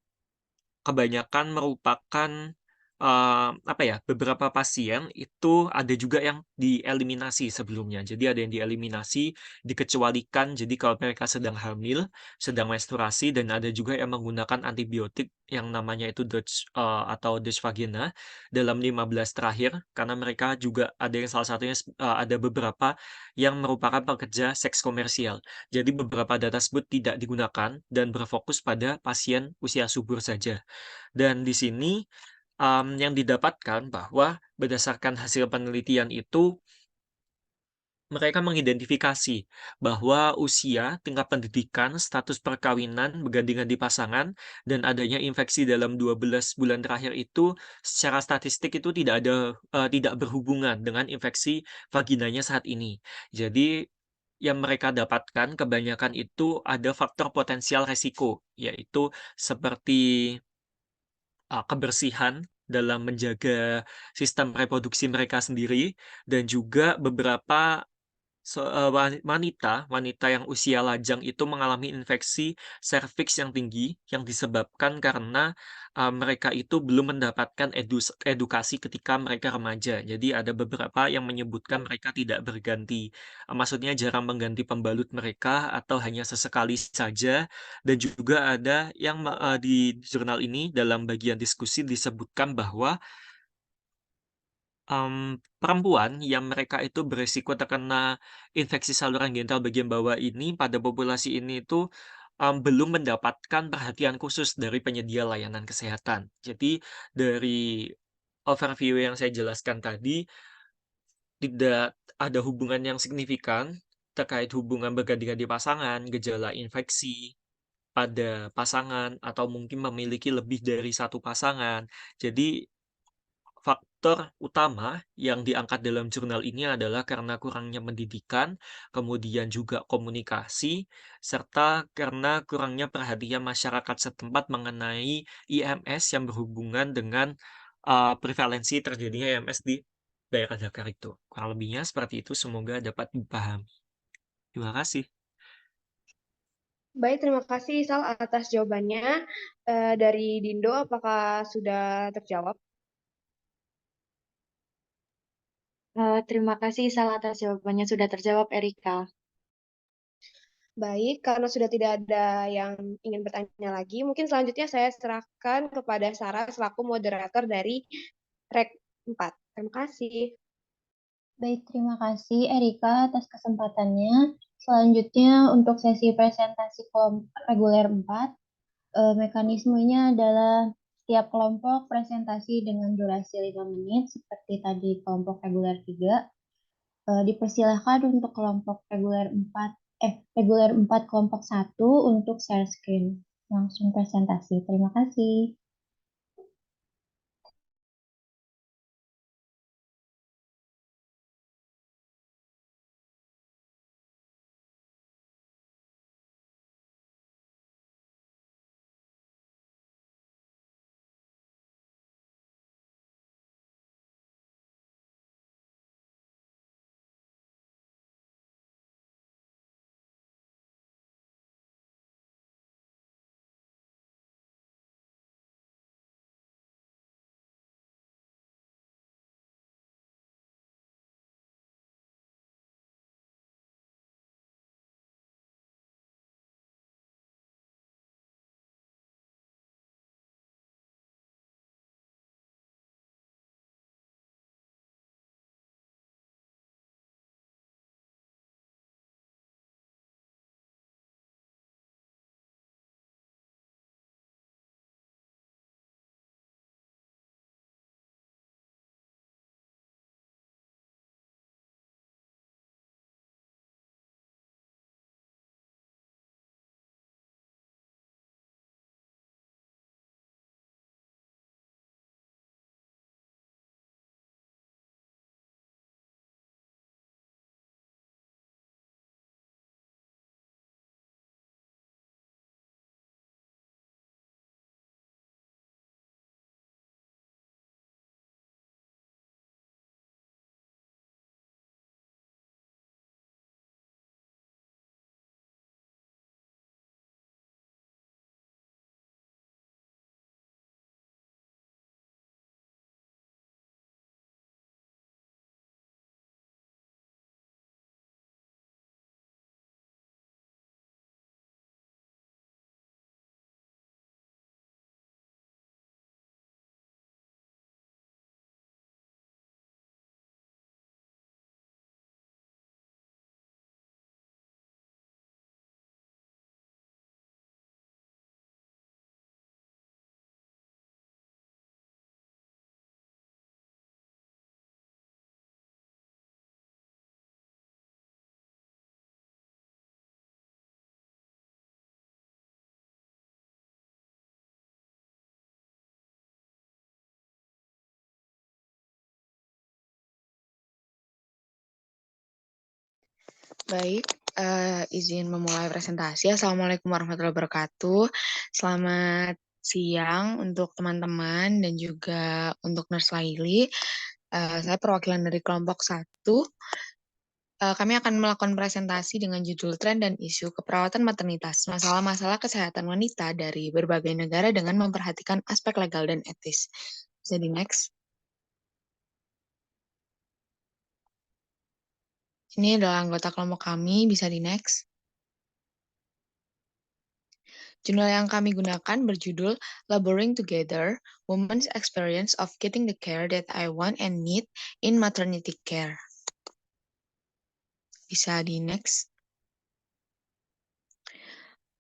kebanyakan merupakan, apa ya, beberapa pasien itu ada juga yang dieliminasi sebelumnya. Jadi ada yang dieliminasi, dikecualikan, jadi kalau mereka sedang hamil, sedang menstruasi, dan ada juga yang menggunakan antibiotik yang namanya itu atau Dexvagina dalam 15 terakhir, karena mereka juga ada yang salah satunya ada beberapa yang merupakan pekerja seks komersial. Jadi beberapa data tersebut tidak digunakan dan berfokus pada pasien usia subur saja. Dan di sini, yang didapatkan bahwa berdasarkan hasil penelitian itu, mereka mengidentifikasi bahwa usia, tingkat pendidikan, status perkawinan, bergandengan di pasangan, dan adanya infeksi dalam 12 bulan terakhir itu secara statistik itu tidak berhubungan dengan infeksi vaginanya saat ini. Jadi yang mereka dapatkan kebanyakan itu ada faktor potensial resiko, yaitu seperti kebersihan dalam menjaga sistem reproduksi mereka sendiri, dan juga beberapa wanita yang usia lajang itu mengalami infeksi serviks yang tinggi yang disebabkan karena mereka itu belum mendapatkan edukasi ketika mereka remaja. Jadi ada beberapa yang menyebutkan mereka tidak berganti, maksudnya jarang mengganti pembalut mereka atau hanya sesekali saja, dan juga ada yang di jurnal ini dalam bagian diskusi disebutkan bahwa perempuan yang mereka itu beresiko terkena infeksi saluran genital bagian bawah ini pada populasi ini itu, belum mendapatkan perhatian khusus dari penyedia layanan kesehatan. Jadi dari overview yang saya jelaskan tadi, tidak ada hubungan yang signifikan terkait hubungan bergandengan di pasangan, gejala infeksi pada pasangan, atau mungkin memiliki lebih dari satu pasangan. Jadi faktor utama yang diangkat dalam jurnal ini adalah karena kurangnya pendidikan, kemudian juga komunikasi, serta karena kurangnya perhatian masyarakat setempat mengenai IMS yang berhubungan dengan prevalensi terjadinya IMS di daerah Dakar itu. Kurang lebihnya seperti itu, semoga dapat dipahami. Terima kasih. Baik, terima kasih Sal atas jawabannya. Dari Dindo, apakah sudah terjawab? Terima kasih Sal atas jawabannya sudah terjawab Erika. Baik, karena sudah tidak ada yang ingin bertanya lagi, mungkin selanjutnya saya serahkan kepada Sarah selaku moderator dari Rek 4. Terima kasih. Baik, terima kasih Erika atas kesempatannya. Selanjutnya untuk sesi presentasi kelompok reguler 4, mekanismenya adalah setiap kelompok presentasi dengan durasi 5 menit seperti tadi kelompok reguler 3. Dipersilahkan untuk kelompok reguler 4 kelompok 1 untuk share screen. Langsung presentasi. Terima kasih. Baik, izin memulai presentasi. Assalamualaikum warahmatullahi wabarakatuh. Selamat siang untuk teman-teman dan juga untuk Nurse Laili. Saya perwakilan dari kelompok 1. Kami akan melakukan presentasi dengan judul Tren dan Isu Keperawatan Maternitas, Masalah-masalah Kesehatan Wanita dari berbagai negara dengan memperhatikan aspek legal dan etis. Bisa di next. Ini adalah anggota kelompok kami, bisa di next. Jurnal yang kami gunakan berjudul Laboring Together, Women's Experience of Getting the Care That I Want and Need in Maternity Care. Bisa di next.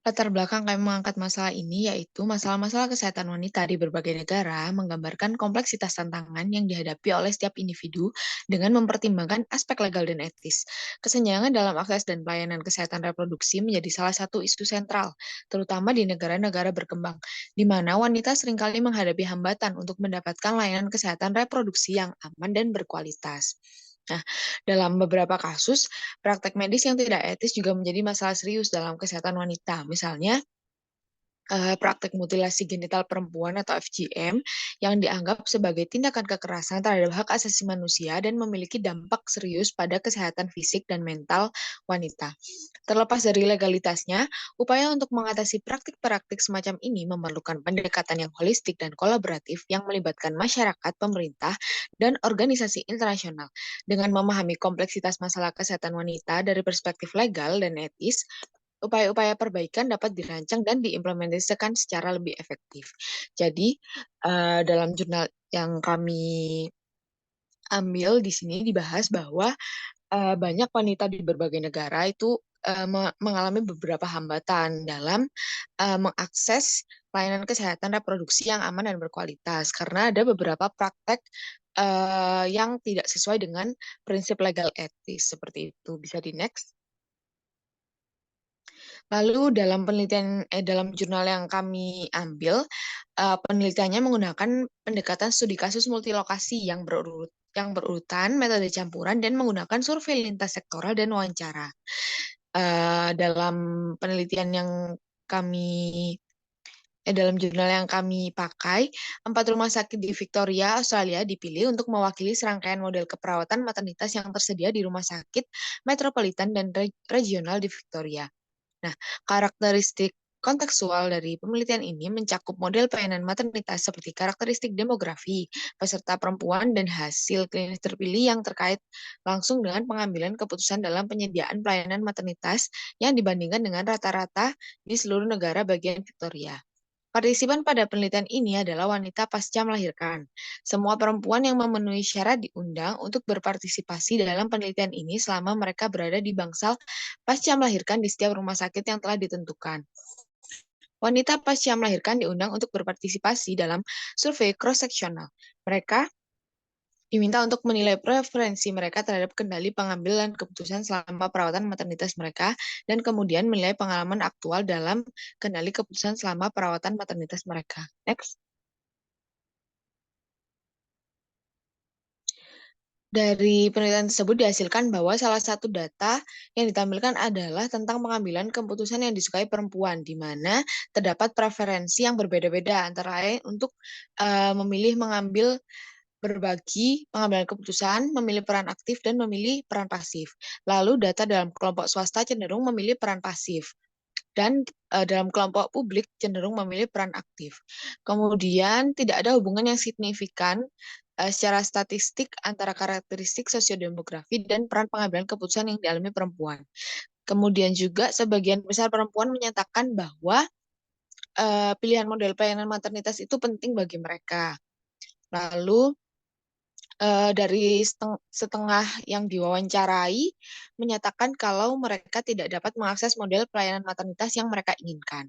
Latar belakang kami mengangkat masalah ini yaitu masalah-masalah kesehatan wanita di berbagai negara menggambarkan kompleksitas tantangan yang dihadapi oleh setiap individu dengan mempertimbangkan aspek legal dan etis. Kesenjangan dalam akses dan pelayanan kesehatan reproduksi menjadi salah satu isu sentral, terutama di negara-negara berkembang, di mana wanita seringkali menghadapi hambatan untuk mendapatkan layanan kesehatan reproduksi yang aman dan berkualitas. Nah, dalam beberapa kasus, praktek medis yang tidak etis juga menjadi masalah serius dalam kesehatan wanita. Misalnya, praktek mutilasi genital perempuan atau FGM yang dianggap sebagai tindakan kekerasan terhadap hak asasi manusia dan memiliki dampak serius pada kesehatan fisik dan mental wanita. Terlepas dari legalitasnya, upaya untuk mengatasi praktik-praktik semacam ini memerlukan pendekatan yang holistik dan kolaboratif yang melibatkan masyarakat, pemerintah, dan organisasi internasional. Dengan memahami kompleksitas masalah kesehatan wanita dari perspektif legal dan etis, upaya-upaya perbaikan dapat dirancang dan diimplementasikan secara lebih efektif. Jadi, dalam jurnal yang kami ambil di sini dibahas bahwa banyak wanita di berbagai negara itu mengalami beberapa hambatan dalam mengakses layanan kesehatan reproduksi yang aman dan berkualitas karena ada beberapa praktek yang tidak sesuai dengan prinsip legal etis seperti itu. Bisa di next. Lalu dalam jurnal yang kami ambil, penelitiannya menggunakan pendekatan studi kasus multilokasi yang berurutan, metode campuran, dan menggunakan survei lintas sektoral dan wawancara. Dalam penelitian yang dalam jurnal yang kami pakai, 4 rumah sakit di Victoria, Australia dipilih untuk mewakili serangkaian model keperawatan maternitas yang tersedia di rumah sakit metropolitan dan regional di Victoria. Nah, karakteristik kontekstual dari penelitian ini mencakup model pelayanan maternitas seperti karakteristik demografi, peserta perempuan, dan hasil klinis terpilih yang terkait langsung dengan pengambilan keputusan dalam penyediaan pelayanan maternitas yang dibandingkan dengan rata-rata di seluruh negara bagian Victoria. Partisipan pada penelitian ini adalah wanita pasca melahirkan. Semua perempuan yang memenuhi syarat diundang untuk berpartisipasi dalam penelitian ini selama mereka berada di bangsal pasca melahirkan di setiap rumah sakit yang telah ditentukan. Wanita pasca melahirkan diundang untuk berpartisipasi dalam survei cross-seksional. Mereka diminta untuk menilai preferensi mereka terhadap kendali pengambilan keputusan selama perawatan maternitas mereka, dan kemudian menilai pengalaman aktual dalam kendali keputusan selama perawatan maternitas mereka. Next. Dari penelitian tersebut dihasilkan bahwa salah satu data yang ditampilkan adalah tentang pengambilan keputusan yang disukai perempuan, di mana terdapat preferensi yang berbeda-beda antara lain untuk memilih mengambil berbagi pengambilan keputusan, memilih peran aktif, dan memilih peran pasif. Lalu data dalam kelompok swasta cenderung memilih peran pasif, dan dalam kelompok publik cenderung memilih peran aktif. Kemudian tidak ada hubungan yang signifikan secara statistik antara karakteristik sosiodemografi dan peran pengambilan keputusan yang dialami perempuan. Kemudian juga sebagian besar perempuan menyatakan bahwa pilihan model pelayanan maternitas itu penting bagi mereka. Lalu dari setengah yang diwawancarai menyatakan kalau mereka tidak dapat mengakses model pelayanan maternitas yang mereka inginkan.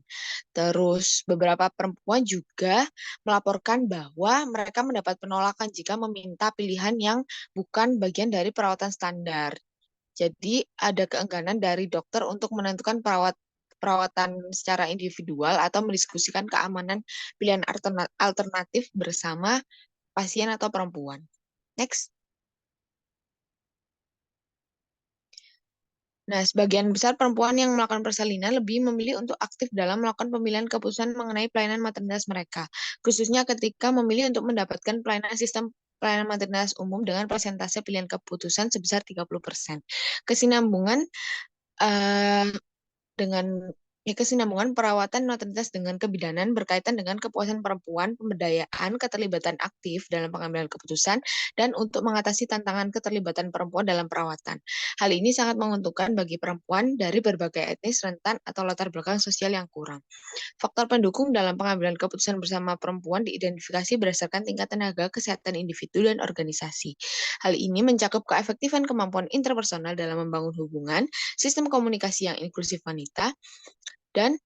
Terus beberapa perempuan juga melaporkan bahwa mereka mendapat penolakan jika meminta pilihan yang bukan bagian dari perawatan standar. Jadi ada keengganan dari dokter untuk menentukan perawatan secara individual atau mendiskusikan keamanan pilihan alternatif bersama pasien atau perempuan. Next. Nah, sebagian besar perempuan yang melakukan persalinan lebih memilih untuk aktif dalam melakukan pemilihan keputusan mengenai pelayanan maternitas mereka, khususnya ketika memilih untuk mendapatkan pelayanan sistem pelayanan maternitas umum dengan persentase pilihan keputusan sebesar 30%. Kesinambungan eh, dengan kesinambungan perawatan maternitas dengan kebidanan berkaitan dengan kepuasan perempuan, pemberdayaan, keterlibatan aktif dalam pengambilan keputusan, dan untuk mengatasi tantangan keterlibatan perempuan dalam perawatan. Hal ini sangat menguntungkan bagi perempuan dari berbagai etnis, rentan, atau latar belakang sosial yang kurang. Faktor pendukung dalam pengambilan keputusan bersama perempuan diidentifikasi berdasarkan tingkat tenaga kesehatan individu dan organisasi. Hal ini mencakup keefektifan kemampuan interpersonal dalam membangun hubungan, sistem komunikasi yang inklusif wanita, dan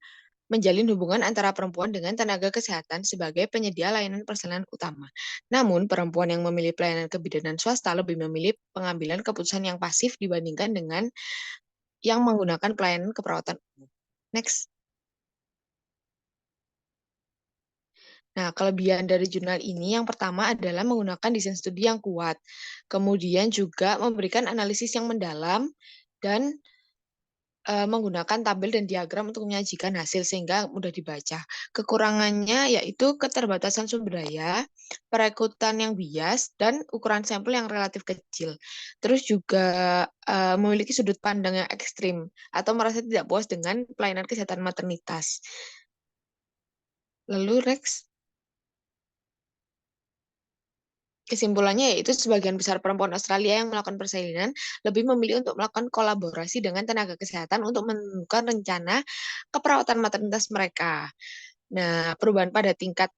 menjalin hubungan antara perempuan dengan tenaga kesehatan sebagai penyedia layanan persalinan utama. Namun, perempuan yang memilih pelayanan kebidanan swasta lebih memilih pengambilan keputusan yang pasif dibandingkan dengan yang menggunakan pelayanan keperawatan umum. Next. Nah, kelebihan dari jurnal ini yang pertama adalah menggunakan desain studi yang kuat, kemudian juga memberikan analisis yang mendalam, dan menggunakan tabel dan diagram untuk menyajikan hasil sehingga mudah dibaca. Kekurangannya yaitu keterbatasan sumber daya, perekrutan yang bias, dan ukuran sampel yang relatif kecil. Terus juga memiliki sudut pandang yang ekstrim atau merasa tidak puas dengan pelayanan kesehatan maternitas. Lalu Rex, kesimpulannya yaitu sebagian besar perempuan Australia yang melakukan persalinan lebih memilih untuk melakukan kolaborasi dengan tenaga kesehatan untuk menemukan rencana keperawatan maternitas mereka. Nah, perubahan pada tingkat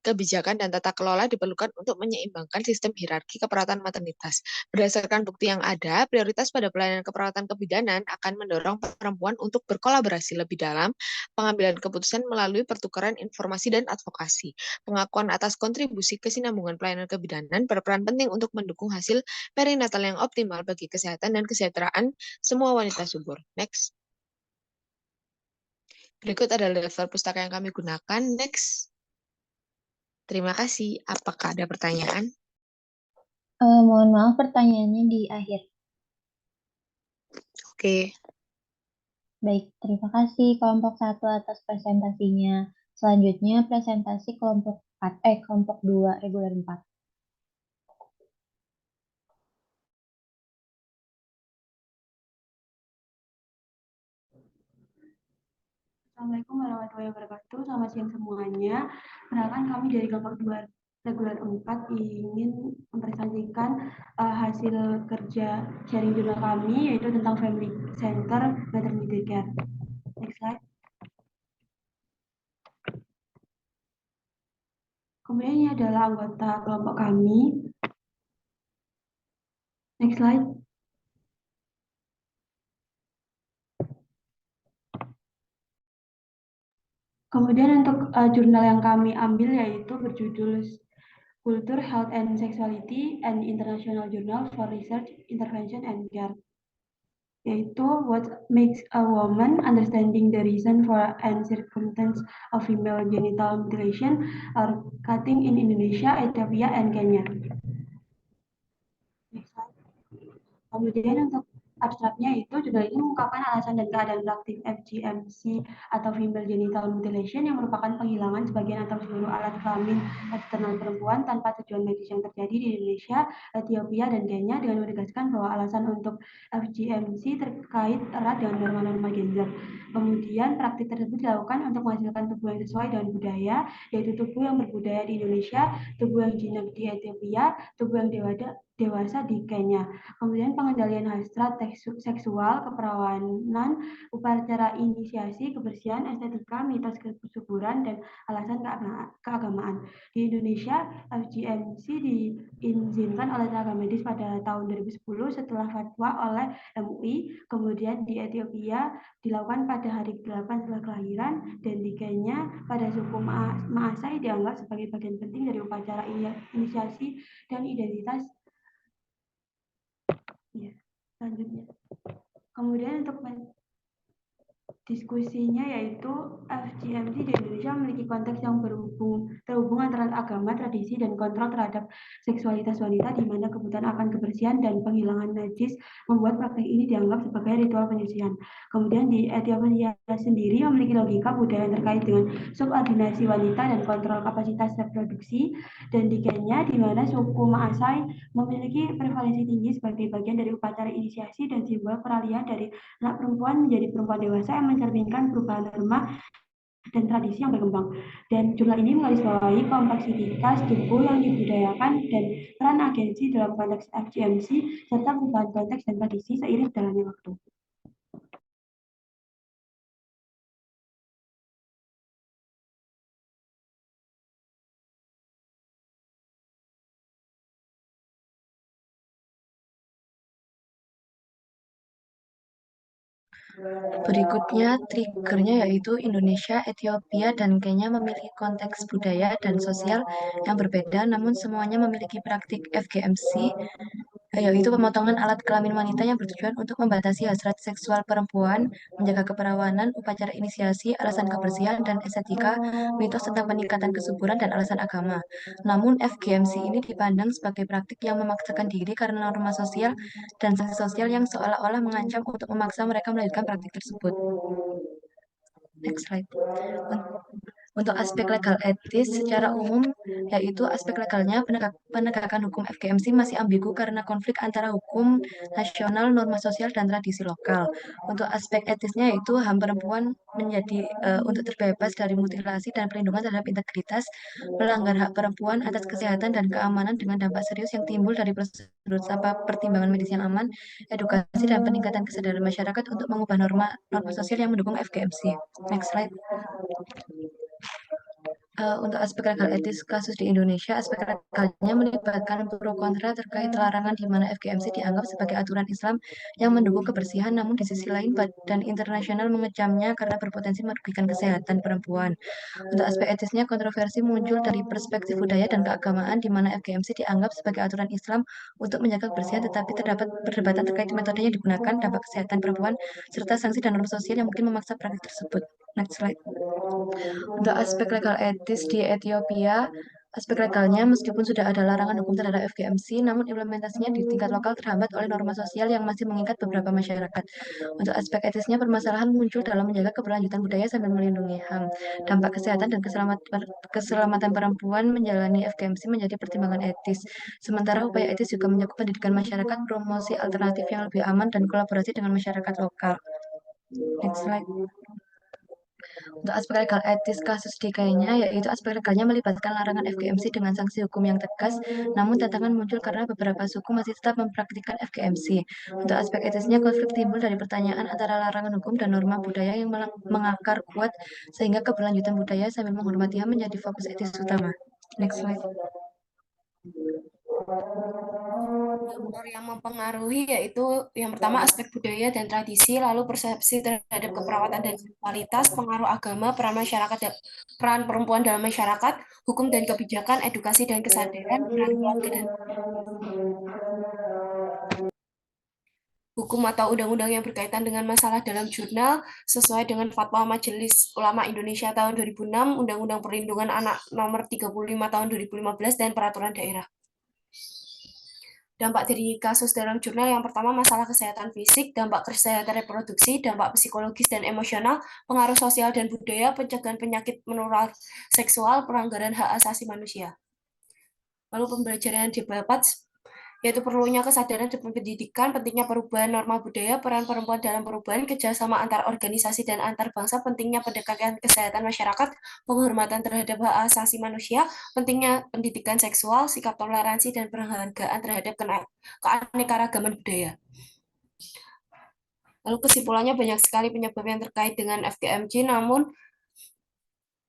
kebijakan dan tata kelola diperlukan untuk menyeimbangkan sistem hierarki keperawatan maternitas. Berdasarkan bukti yang ada, prioritas pada pelayanan keperawatan kebidanan akan mendorong perempuan untuk berkolaborasi lebih dalam pengambilan keputusan melalui pertukaran informasi dan advokasi. Pengakuan atas kontribusi kesinambungan pelayanan kebidanan berperan penting untuk mendukung hasil perinatal yang optimal bagi kesehatan dan kesejahteraan semua wanita subur. Next. Berikut adalah daftar pustaka yang kami gunakan. Next. Terima kasih. Apakah ada pertanyaan? Mohon maaf, pertanyaannya di akhir. Oke. Baik, terima kasih kelompok 1 atas presentasinya. Selanjutnya presentasi kelompok 2 reguler 4. Assalamualaikum warahmatullahi wabarakatuh. Selamat siang semuanya. Perkenalkan kami dari kelompok 2 reguler 4 ingin mempresentasikan hasil kerja sharing jurnal kami, yaitu tentang Family Center Maternity Care. Next slide. Kemudian ini adalah anggota kelompok kami. Next slide. Kemudian untuk jurnal yang kami ambil yaitu berjudul Culture, Health and Sexuality and International Journal for Research, Intervention and Care, yaitu What Makes a Woman, Understanding the Reason for and Circumstance of Female Genital Mutilation or Cutting in Indonesia, Ethiopia, and Kenya. Kemudian untuk abstraknya itu juga ini mengungkapkan alasan dan keadaan praktik FGMC atau female genital mutilation yang merupakan penghilangan sebagian atau seluruh alat kelamin eksternal perempuan tanpa tujuan medis yang terjadi di Indonesia, Ethiopia, dan Kenya, dengan menegaskan bahwa alasan untuk FGMC terkait erat dengan norma-norma gender. Kemudian praktik tersebut dilakukan untuk menghasilkan tubuh yang sesuai dengan budaya, yaitu tubuh yang berbudaya di Indonesia, tubuh yang jinak di Ethiopia, tubuh yang dewasa di Kenya. Kemudian pengendalian hasrat seksual, keperawanan, upacara inisiasi, kebersihan, estetika, mitos kesuburan, dan alasan keagamaan. Di Indonesia, FGMC diizinkan oleh tenaga medis pada tahun 2010 setelah fatwa oleh MUI. Kemudian di Ethiopia dilakukan pada hari ke-8 setelah kelahiran, dan di Kenya pada suku Maasai dianggap sebagai bagian penting dari upacara inisiasi dan identitas. Ya, selanjutnya. Kemudian untuk diskusinya yaitu FGMC di Indonesia memiliki konteks yang terhubung antara agama, tradisi, dan kontrol terhadap seksualitas wanita, di mana kebutuhan akan kebersihan dan penghilangan najis membuat praktek ini dianggap sebagai ritual penyucian. Kemudian di Ethiopia sendiri memiliki logika budaya terkait dengan subordinasi wanita dan kontrol kapasitas reproduksi, dan di Kenya di mana suku Maasai memiliki prevalensi tinggi sebagai bagian dari upacara inisiasi dan simbol peralihan dari anak perempuan menjadi perempuan dewasa yang mencerminkan perubahan norma dan tradisi yang berkembang. Dan jurnal ini menggarisbawahi kompleksitas tubuh yang dibudayakan dan peran agensi dalam konteks FGMC serta perubahan konteks dan tradisi seiring berjalannya waktu. Berikutnya, triggernya yaitu Indonesia, Ethiopia, dan Kenya memiliki konteks budaya dan sosial yang berbeda, namun semuanya memiliki praktik FGMC, yaitu pemotongan alat kelamin wanita yang bertujuan untuk membatasi hasrat seksual perempuan, menjaga keperawanan, upacara inisiasi, alasan kebersihan, dan estetika, mitos tentang peningkatan kesuburan, dan alasan agama. Namun, FGMC ini dipandang sebagai praktik yang memaksakan diri karena norma sosial dan sanksi sosial yang seolah-olah mengancam untuk memaksa mereka melanjutkan praktik tersebut. Next slide. Untuk aspek legal etis secara umum, yaitu aspek legalnya penegakan hukum FGMC masih ambigu karena konflik antara hukum nasional, norma sosial, dan tradisi lokal. Untuk aspek etisnya yaitu HAM perempuan menjadi untuk terbebas dari mutilasi dan perlindungan terhadap integritas, melanggar hak perempuan atas kesehatan dan keamanan dengan dampak serius yang timbul dari prosedur tanpa pertimbangan medis yang aman, edukasi, dan peningkatan kesadaran masyarakat untuk mengubah norma sosial yang mendukung FGMC. Next slide. Untuk aspek legal etis kasus di Indonesia, aspek legalnya melibatkan pro kontra terkait larangan di mana FGMC dianggap sebagai aturan Islam yang mendukung kebersihan, namun di sisi lain badan internasional mengecamnya karena berpotensi merugikan kesehatan perempuan. Untuk aspek etisnya, kontroversi muncul dari perspektif budaya dan keagamaan di mana FGMC dianggap sebagai aturan Islam untuk menjaga kebersihan, tetapi terdapat perdebatan terkait metode yang digunakan, dampak kesehatan perempuan, serta sanksi dan norma sosial yang mungkin memaksa praktik tersebut. Next slide. Untuk aspek legal etis di Ethiopia, aspek legalnya meskipun sudah ada larangan hukum terhadap FGMC, namun implementasinya di tingkat lokal terhambat oleh norma sosial yang masih mengikat beberapa masyarakat. Untuk aspek etisnya, permasalahan muncul dalam menjaga keberlanjutan budaya sambil melindungi HAM. Dampak kesehatan dan keselamatan perempuan menjalani FGMC menjadi pertimbangan etis. Sementara upaya etis juga mencakup pendidikan masyarakat, promosi alternatif yang lebih aman, dan kolaborasi dengan masyarakat lokal. Next slide. Untuk aspek legal etis kasus di Kenya, yaitu aspek legalnya melibatkan larangan FGMC dengan sanksi hukum yang tegas, namun tantangan muncul karena beberapa suku masih tetap mempraktikkan FGMC. Untuk aspek etisnya, konflik timbul dari pertanyaan antara larangan hukum dan norma budaya yang mengakar kuat, sehingga keberlanjutan budaya sambil menghormati HAM menjadi fokus etis utama. Next slide. Faktor yang mempengaruhi yaitu yang pertama aspek budaya dan tradisi, lalu persepsi terhadap keperawatan dan seksualitas, pengaruh agama, peran masyarakat, peran perempuan dalam masyarakat, hukum dan kebijakan, edukasi dan kesadaran, peran keluarga dan hukum atau undang-undang yang berkaitan dengan masalah dalam jurnal sesuai dengan Fatwa Majelis Ulama Indonesia tahun 2006, Undang-Undang Perlindungan Anak Nomor 35 tahun 2015 dan peraturan daerah. Dampak dari kasus dalam jurnal yang pertama masalah kesehatan fisik, dampak kesehatan reproduksi, dampak psikologis dan emosional, pengaruh sosial dan budaya, pencegahan penyakit menular seksual, pelanggaran hak asasi manusia. Lalu pembelajaran yang didapat yaitu perlunya kesadaran dan pendidikan, pentingnya perubahan norma budaya, peran perempuan dalam perubahan, kerjasama antar organisasi dan antar bangsa, pentingnya pendekatan kesehatan masyarakat, penghormatan terhadap hak asasi manusia, pentingnya pendidikan seksual, sikap toleransi, dan penghargaan terhadap keanekaragaman budaya. Lalu kesimpulannya banyak sekali penyebab yang terkait dengan FGMC, namun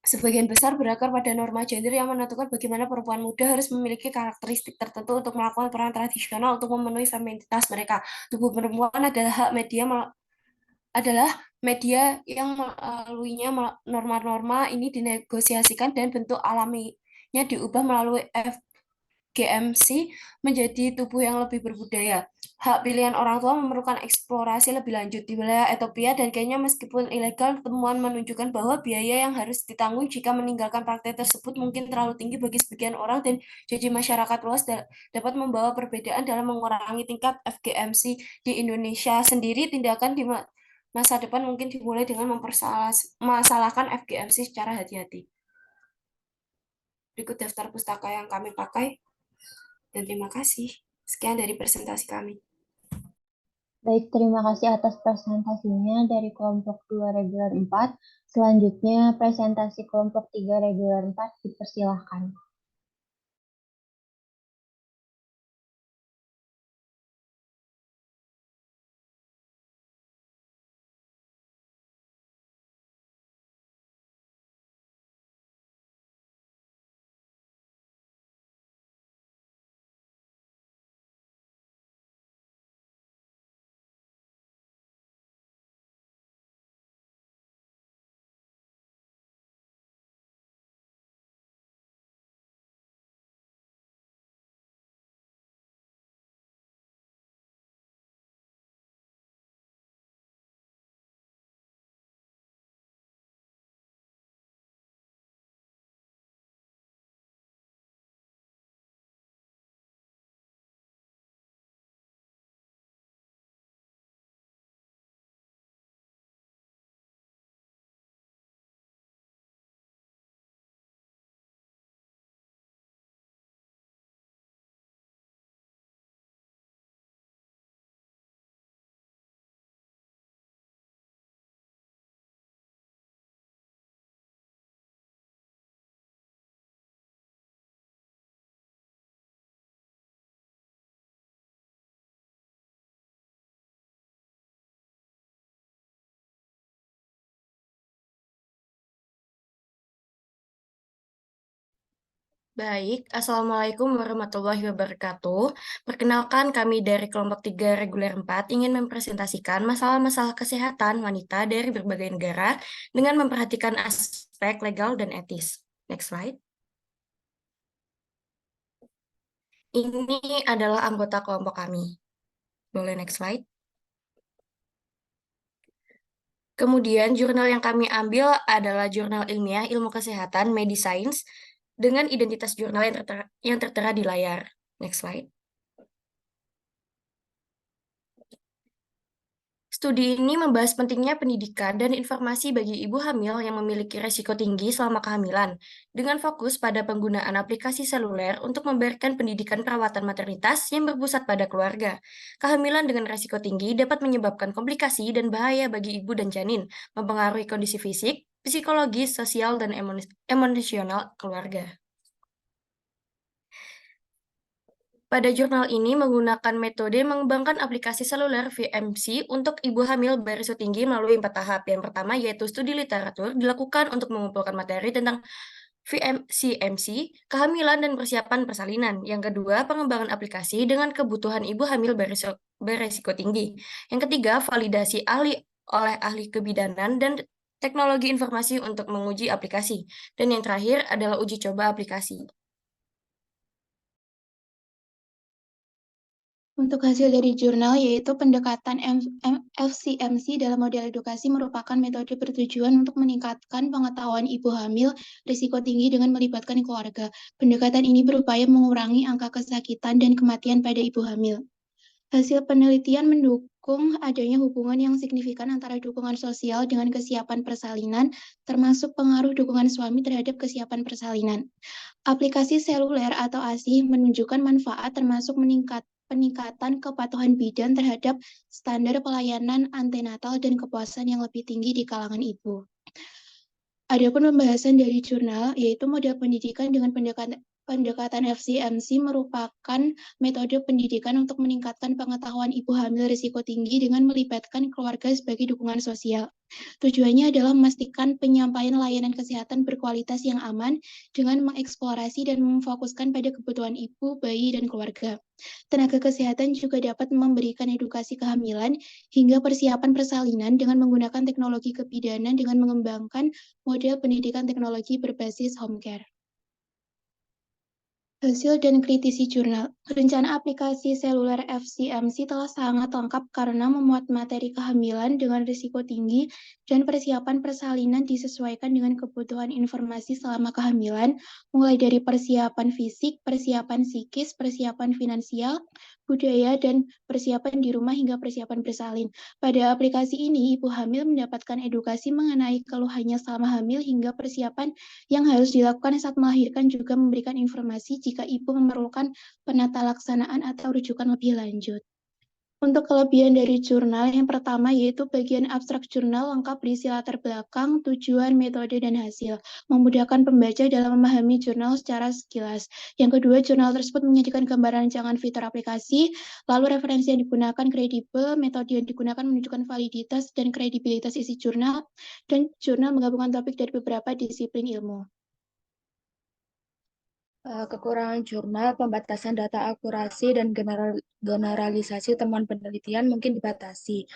sebagian besar berakar pada norma gender yang menentukan bagaimana perempuan muda harus memiliki karakteristik tertentu untuk melakukan peran tradisional untuk memenuhi feminitas mereka. Tubuh perempuan adalah media yang melaluinya norma-norma ini dinegosiasikan dan bentuk alaminya diubah melalui FGMC menjadi tubuh yang lebih berbudaya. Hak pilihan orang tua memerlukan eksplorasi lebih lanjut di wilayah Ethiopia dan kayaknya meskipun ilegal, temuan menunjukkan bahwa biaya yang harus ditanggung jika meninggalkan praktek tersebut mungkin terlalu tinggi bagi sebagian orang dan jadi masyarakat luas dapat membawa perbedaan dalam mengurangi tingkat FGMC di Indonesia sendiri. Tindakan di masa depan mungkin dimulai dengan mempermasalahkan FGMC secara hati-hati. Berikut daftar pustaka yang kami pakai dan terima kasih. Sekian dari presentasi kami. Baik, terima kasih atas presentasinya dari kelompok 2 reguler 4. Selanjutnya presentasi kelompok 3 reguler 4 dipersilahkan. Baik, Assalamualaikum warahmatullahi wabarakatuh. Perkenalkan, kami dari kelompok 3 reguler 4 ingin mempresentasikan masalah-masalah kesehatan wanita dari berbagai negara dengan memperhatikan aspek legal dan etis. Next slide. Ini adalah anggota kelompok kami. Boleh next slide. Kemudian jurnal yang kami ambil adalah jurnal ilmiah ilmu kesehatan Mediscience dengan identitas jurnal yang tertera di layar. Next slide. Studi ini membahas pentingnya pendidikan dan informasi bagi ibu hamil yang memiliki resiko tinggi selama kehamilan, dengan fokus pada penggunaan aplikasi seluler untuk memberikan pendidikan perawatan maternitas yang berpusat pada keluarga. Kehamilan dengan resiko tinggi dapat menyebabkan komplikasi dan bahaya bagi ibu dan janin, mempengaruhi kondisi fisik, psikologis, sosial, dan emosional keluarga. Pada jurnal ini menggunakan metode mengembangkan aplikasi seluler VMC untuk ibu hamil berisiko tinggi melalui 4 tahap. Yang pertama yaitu studi literatur dilakukan untuk mengumpulkan materi tentang VMC, kehamilan dan persiapan persalinan. Yang kedua, pengembangan aplikasi dengan kebutuhan ibu hamil berisiko tinggi. Yang ketiga, validasi oleh ahli kebidanan dan teknologi informasi untuk menguji aplikasi. Dan yang terakhir adalah uji coba aplikasi. Untuk hasil dari jurnal, yaitu pendekatan FCMC dalam model edukasi merupakan metode bertujuan untuk meningkatkan pengetahuan ibu hamil risiko tinggi dengan melibatkan keluarga. Pendekatan ini berupaya mengurangi angka kesakitan dan kematian pada ibu hamil. Hasil penelitian mendukung adanya hubungan yang signifikan antara dukungan sosial dengan kesiapan persalinan, termasuk pengaruh dukungan suami terhadap kesiapan persalinan. Aplikasi seluler atau ASI menunjukkan manfaat termasuk peningkatan kepatuhan bidan terhadap standar pelayanan antenatal dan kepuasan yang lebih tinggi di kalangan ibu. Adapun pembahasan dari jurnal, yaitu model pendidikan dengan pendekatan FCMC merupakan metode pendidikan untuk meningkatkan pengetahuan ibu hamil risiko tinggi dengan melibatkan keluarga sebagai dukungan sosial. Tujuannya adalah memastikan penyampaian layanan kesehatan berkualitas yang aman dengan mengeksplorasi dan memfokuskan pada kebutuhan ibu, bayi, dan keluarga. Tenaga kesehatan juga dapat memberikan edukasi kehamilan hingga persiapan persalinan dengan menggunakan teknologi kebidanan dengan mengembangkan model pendidikan teknologi berbasis home care. Hasil dan kritisi jurnal. Rencana aplikasi seluler FCMC telah sangat lengkap karena memuat materi kehamilan dengan risiko tinggi dan persiapan persalinan disesuaikan dengan kebutuhan informasi selama kehamilan, mulai dari persiapan fisik, persiapan psikis, persiapan finansial, budaya, dan persiapan di rumah hingga persiapan bersalin. Pada aplikasi ini, ibu hamil mendapatkan edukasi mengenai keluhannya selama hamil hingga persiapan yang harus dilakukan saat melahirkan, juga memberikan informasi jika ibu memerlukan penata laksanaan atau rujukan lebih lanjut. Untuk kelebihan dari jurnal, yang pertama yaitu bagian abstrak jurnal lengkap berisi latar belakang, tujuan, metode, dan hasil, memudahkan pembaca dalam memahami jurnal secara sekilas. Yang kedua, jurnal tersebut menyajikan gambaran rancangan fitur aplikasi, lalu referensi yang digunakan kredibel, metode yang digunakan menunjukkan validitas dan kredibilitas isi jurnal, dan jurnal menggabungkan topik dari beberapa disiplin ilmu. Kekurangan jurnal, pembatasan data akurasi, dan generalisasi temuan penelitian mungkin dibatasi.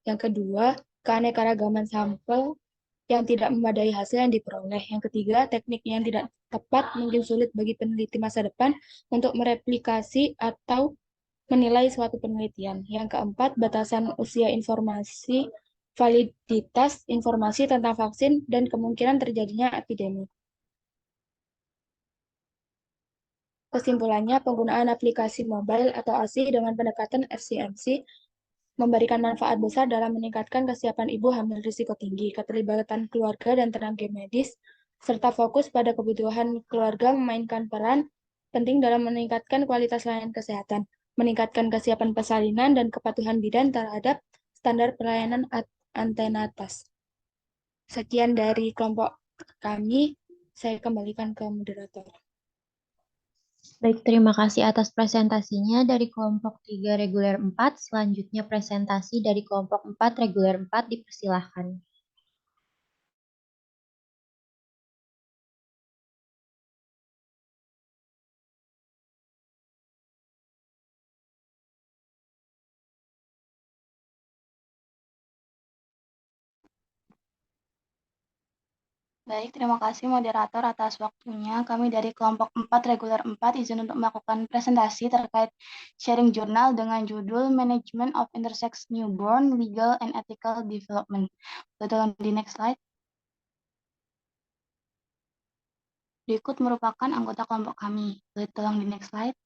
Yang kedua, keanekaragaman sampel yang tidak memadai hasil yang diperoleh. Yang ketiga, teknik yang tidak tepat mungkin sulit bagi peneliti masa depan untuk mereplikasi atau menilai suatu penelitian. Yang keempat, batasan usia informasi, validitas informasi tentang vaksin, dan kemungkinan terjadinya epidemi. Kesimpulannya, penggunaan aplikasi mobile atau ASI dengan pendekatan FCMC memberikan manfaat besar dalam meningkatkan kesiapan ibu hamil risiko tinggi, keterlibatan keluarga dan tenaga medis, serta fokus pada kebutuhan keluarga memainkan peran penting dalam meningkatkan kualitas layanan kesehatan, meningkatkan kesiapan persalinan dan kepatuhan bidan terhadap standar pelayanan antenatal. Sekian dari kelompok kami, saya kembalikan ke moderator. Baik, terima kasih atas presentasinya dari kelompok 3 reguler 4. Selanjutnya presentasi dari kelompok 4 reguler 4 dipersilahkan. Baik, terima kasih moderator atas waktunya. Kami dari kelompok 4 reguler 4 izin untuk melakukan presentasi terkait sharing jurnal dengan judul Management of Intersex Newborn Legal and Ethical Development. Tolong di next slide. Berikut merupakan anggota kelompok kami. Tolong di next slide.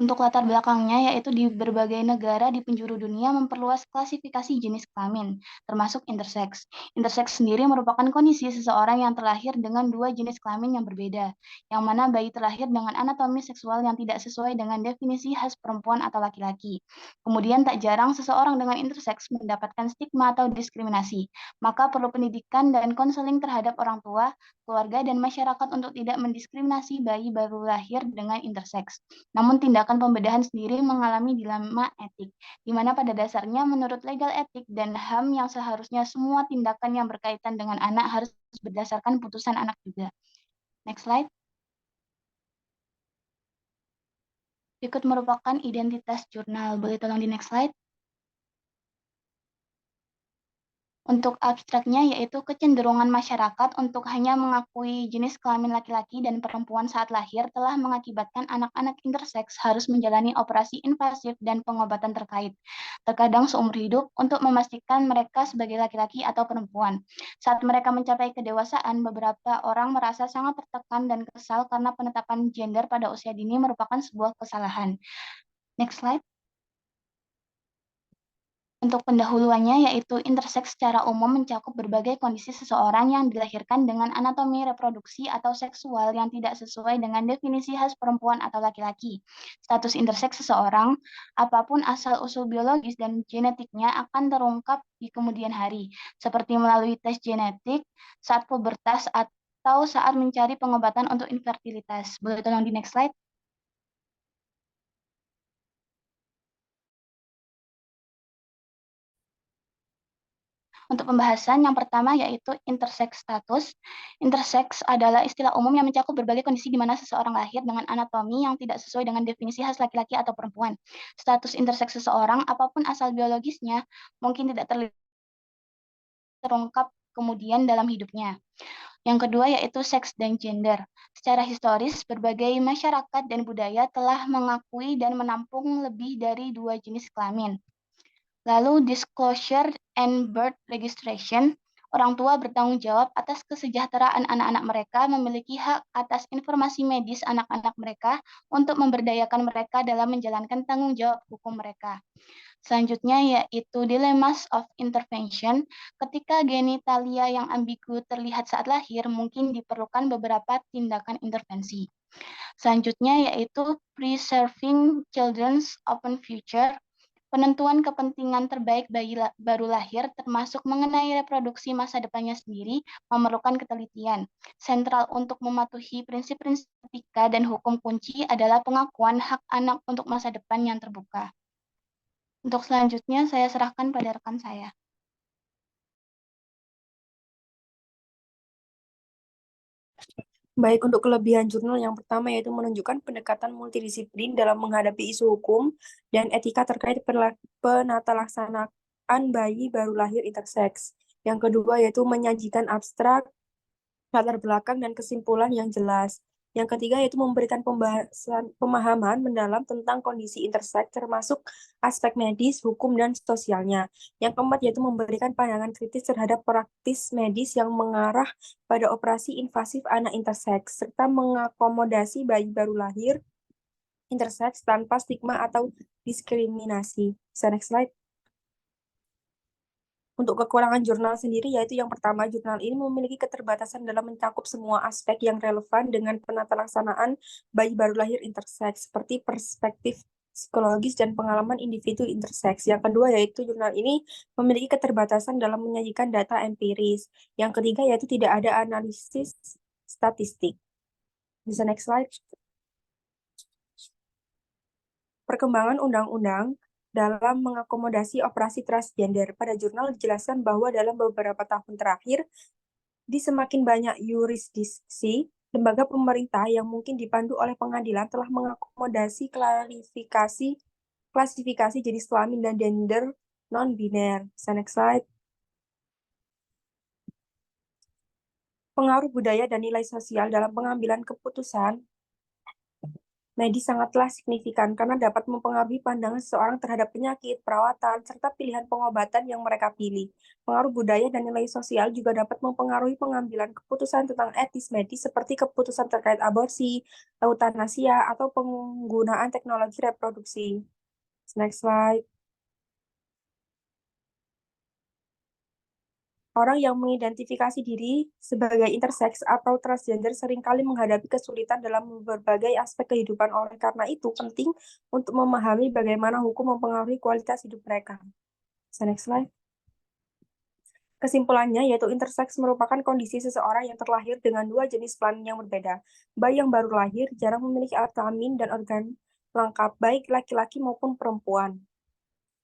Untuk latar belakangnya, yaitu di berbagai negara di penjuru dunia memperluas klasifikasi jenis kelamin, termasuk intersex. Intersex sendiri merupakan kondisi seseorang yang terlahir dengan dua jenis kelamin yang berbeda, yang mana bayi terlahir dengan anatomi seksual yang tidak sesuai dengan definisi khas perempuan atau laki-laki. Kemudian tak jarang seseorang dengan intersex mendapatkan stigma atau diskriminasi, maka perlu pendidikan dan konseling terhadap orang tua, keluarga, dan masyarakat untuk tidak mendiskriminasi bayi baru lahir dengan intersex. Namun tindakan pembedahan sendiri mengalami dilema etik, di mana pada dasarnya menurut legal etik dan HAM yang seharusnya semua tindakan yang berkaitan dengan anak harus berdasarkan putusan anak juga. Next slide. Berikut merupakan identitas jurnal. Boleh tolong di next slide. Untuk abstraknya yaitu kecenderungan masyarakat untuk hanya mengakui jenis kelamin laki-laki dan perempuan saat lahir telah mengakibatkan anak-anak intersex harus menjalani operasi invasif dan pengobatan terkait, terkadang seumur hidup, untuk memastikan mereka sebagai laki-laki atau perempuan. Saat mereka mencapai kedewasaan, beberapa orang merasa sangat tertekan dan kesal karena penetapan gender pada usia dini merupakan sebuah kesalahan. Next slide. Untuk pendahuluannya, yaitu intersex secara umum mencakup berbagai kondisi seseorang yang dilahirkan dengan anatomi reproduksi atau seksual yang tidak sesuai dengan definisi khas perempuan atau laki-laki. Status intersex seseorang, apapun asal-usul biologis dan genetiknya, akan terungkap di kemudian hari, seperti melalui tes genetik, saat pubertas, atau saat mencari pengobatan untuk infertilitas. Boleh tolong di next slide? Untuk pembahasan yang pertama yaitu intersex status. Intersex adalah istilah umum yang mencakup berbagai kondisi di mana seseorang lahir dengan anatomi yang tidak sesuai dengan definisi khas laki-laki atau perempuan. Status intersex seseorang, apapun asal biologisnya, mungkin tidak terungkap kemudian dalam hidupnya. Yang kedua yaitu seks dan gender. Secara historis, berbagai masyarakat dan budaya telah mengakui dan menampung lebih dari dua jenis kelamin. Lalu disclosure and birth registration, orang tua bertanggung jawab atas kesejahteraan anak-anak mereka, memiliki hak atas informasi medis anak-anak mereka untuk memberdayakan mereka dalam menjalankan tanggung jawab hukum mereka. Selanjutnya yaitu dilemmas of intervention. Ketika genitalia yang ambigu terlihat saat lahir, mungkin diperlukan beberapa tindakan intervensi. Selanjutnya yaitu preserving children's open future. Penentuan kepentingan terbaik bayi baru lahir, termasuk mengenai reproduksi masa depannya sendiri, memerlukan ketelitian. Sentral untuk mematuhi prinsip-prinsip etika dan hukum kunci adalah pengakuan hak anak untuk masa depan yang terbuka. Untuk selanjutnya, saya serahkan pada rekan saya. Baik, untuk kelebihan jurnal yang pertama yaitu menunjukkan pendekatan multidisiplin dalam menghadapi isu hukum dan etika terkait penatalaksanaan bayi baru lahir interseks. Yang kedua yaitu menyajikan abstrak, latar belakang, dan kesimpulan yang jelas. Yang ketiga yaitu memberikan pemahaman mendalam tentang kondisi interseks termasuk aspek medis, hukum, dan sosialnya. Yang keempat yaitu memberikan pandangan kritis terhadap praktis medis yang mengarah pada operasi invasif anak interseks, serta mengakomodasi bayi baru lahir interseks tanpa stigma atau diskriminasi. Bisa next slide. Untuk kekurangan jurnal sendiri, yaitu yang pertama, jurnal ini memiliki keterbatasan dalam mencakup semua aspek yang relevan dengan penatalaksanaan bayi baru lahir interseks, seperti perspektif psikologis dan pengalaman individu interseks. Yang kedua, yaitu jurnal ini memiliki keterbatasan dalam menyajikan data empiris. Yang ketiga, yaitu tidak ada analisis statistik. Bisa next slide. Perkembangan undang-undang dalam mengakomodasi operasi transgender. Pada jurnal dijelaskan bahwa dalam beberapa tahun terakhir, di semakin banyak yurisdiksi, lembaga pemerintah yang mungkin dipandu oleh pengadilan telah mengakomodasi klasifikasi jenis kelamin dan gender non-biner. Next slide. Pengaruh budaya dan nilai sosial dalam pengambilan keputusan medis sangatlah signifikan karena dapat mempengaruhi pandangan seseorang terhadap penyakit, perawatan, serta pilihan pengobatan yang mereka pilih. Pengaruh budaya dan nilai sosial juga dapat mempengaruhi pengambilan keputusan tentang etis medis seperti keputusan terkait aborsi, eutanasia, atau penggunaan teknologi reproduksi. Next slide. Orang yang mengidentifikasi diri sebagai interseks atau transgender seringkali menghadapi kesulitan dalam berbagai aspek kehidupan. Oleh karena itu, penting untuk memahami bagaimana hukum mempengaruhi kualitas hidup mereka. Next slide. Kesimpulannya, yaitu interseks merupakan kondisi seseorang yang terlahir dengan dua jenis kelamin yang berbeda. Bayi yang baru lahir jarang memiliki alat kelamin dan organ lengkap, baik laki-laki maupun perempuan.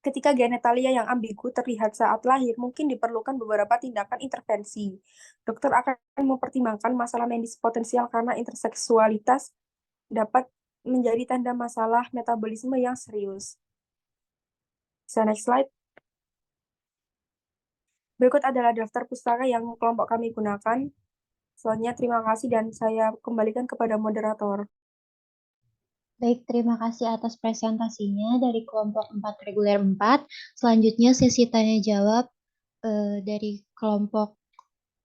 Ketika genitalia yang ambigu terlihat saat lahir, mungkin diperlukan beberapa tindakan intervensi. Dokter akan mempertimbangkan masalah medis potensial karena interseksualitas dapat menjadi tanda masalah metabolisme yang serius. Bisa next slide. Berikut adalah daftar pustaka yang kelompok kami gunakan. Selanjutnya, terima kasih dan saya kembalikan kepada moderator. Baik, terima kasih atas presentasinya dari kelompok 4 reguler 4. Selanjutnya sesi tanya jawab dari kelompok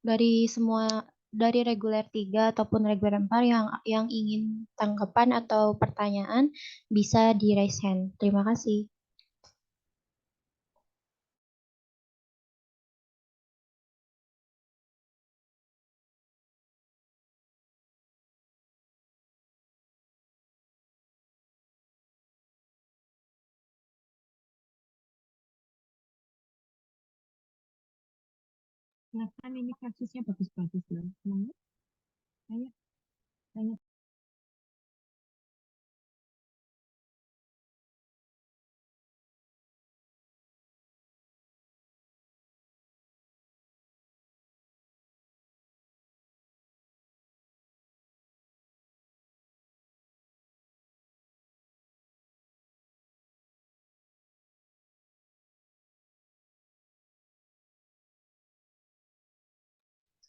dari reguler 3 ataupun reguler 4 yang ingin tanggapan atau pertanyaan bisa di raise hand. Terima kasih. Silakan, ini kasusnya bagus-bagus loh. Semangat. Ayo, tanya.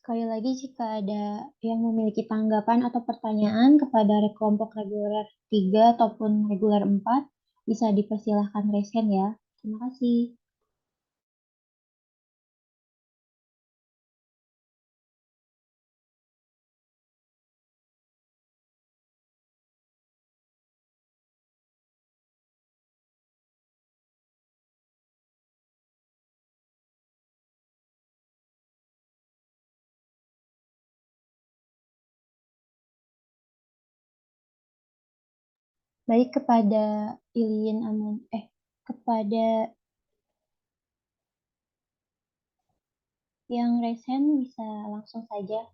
Sekali lagi, jika ada yang memiliki tanggapan atau pertanyaan kepada kelompok reguler 3 ataupun reguler 4, bisa dipersilahkan raise hand ya. Terima kasih. Baik, kepada Iliin Amun, kepada yang raise hand bisa langsung saja.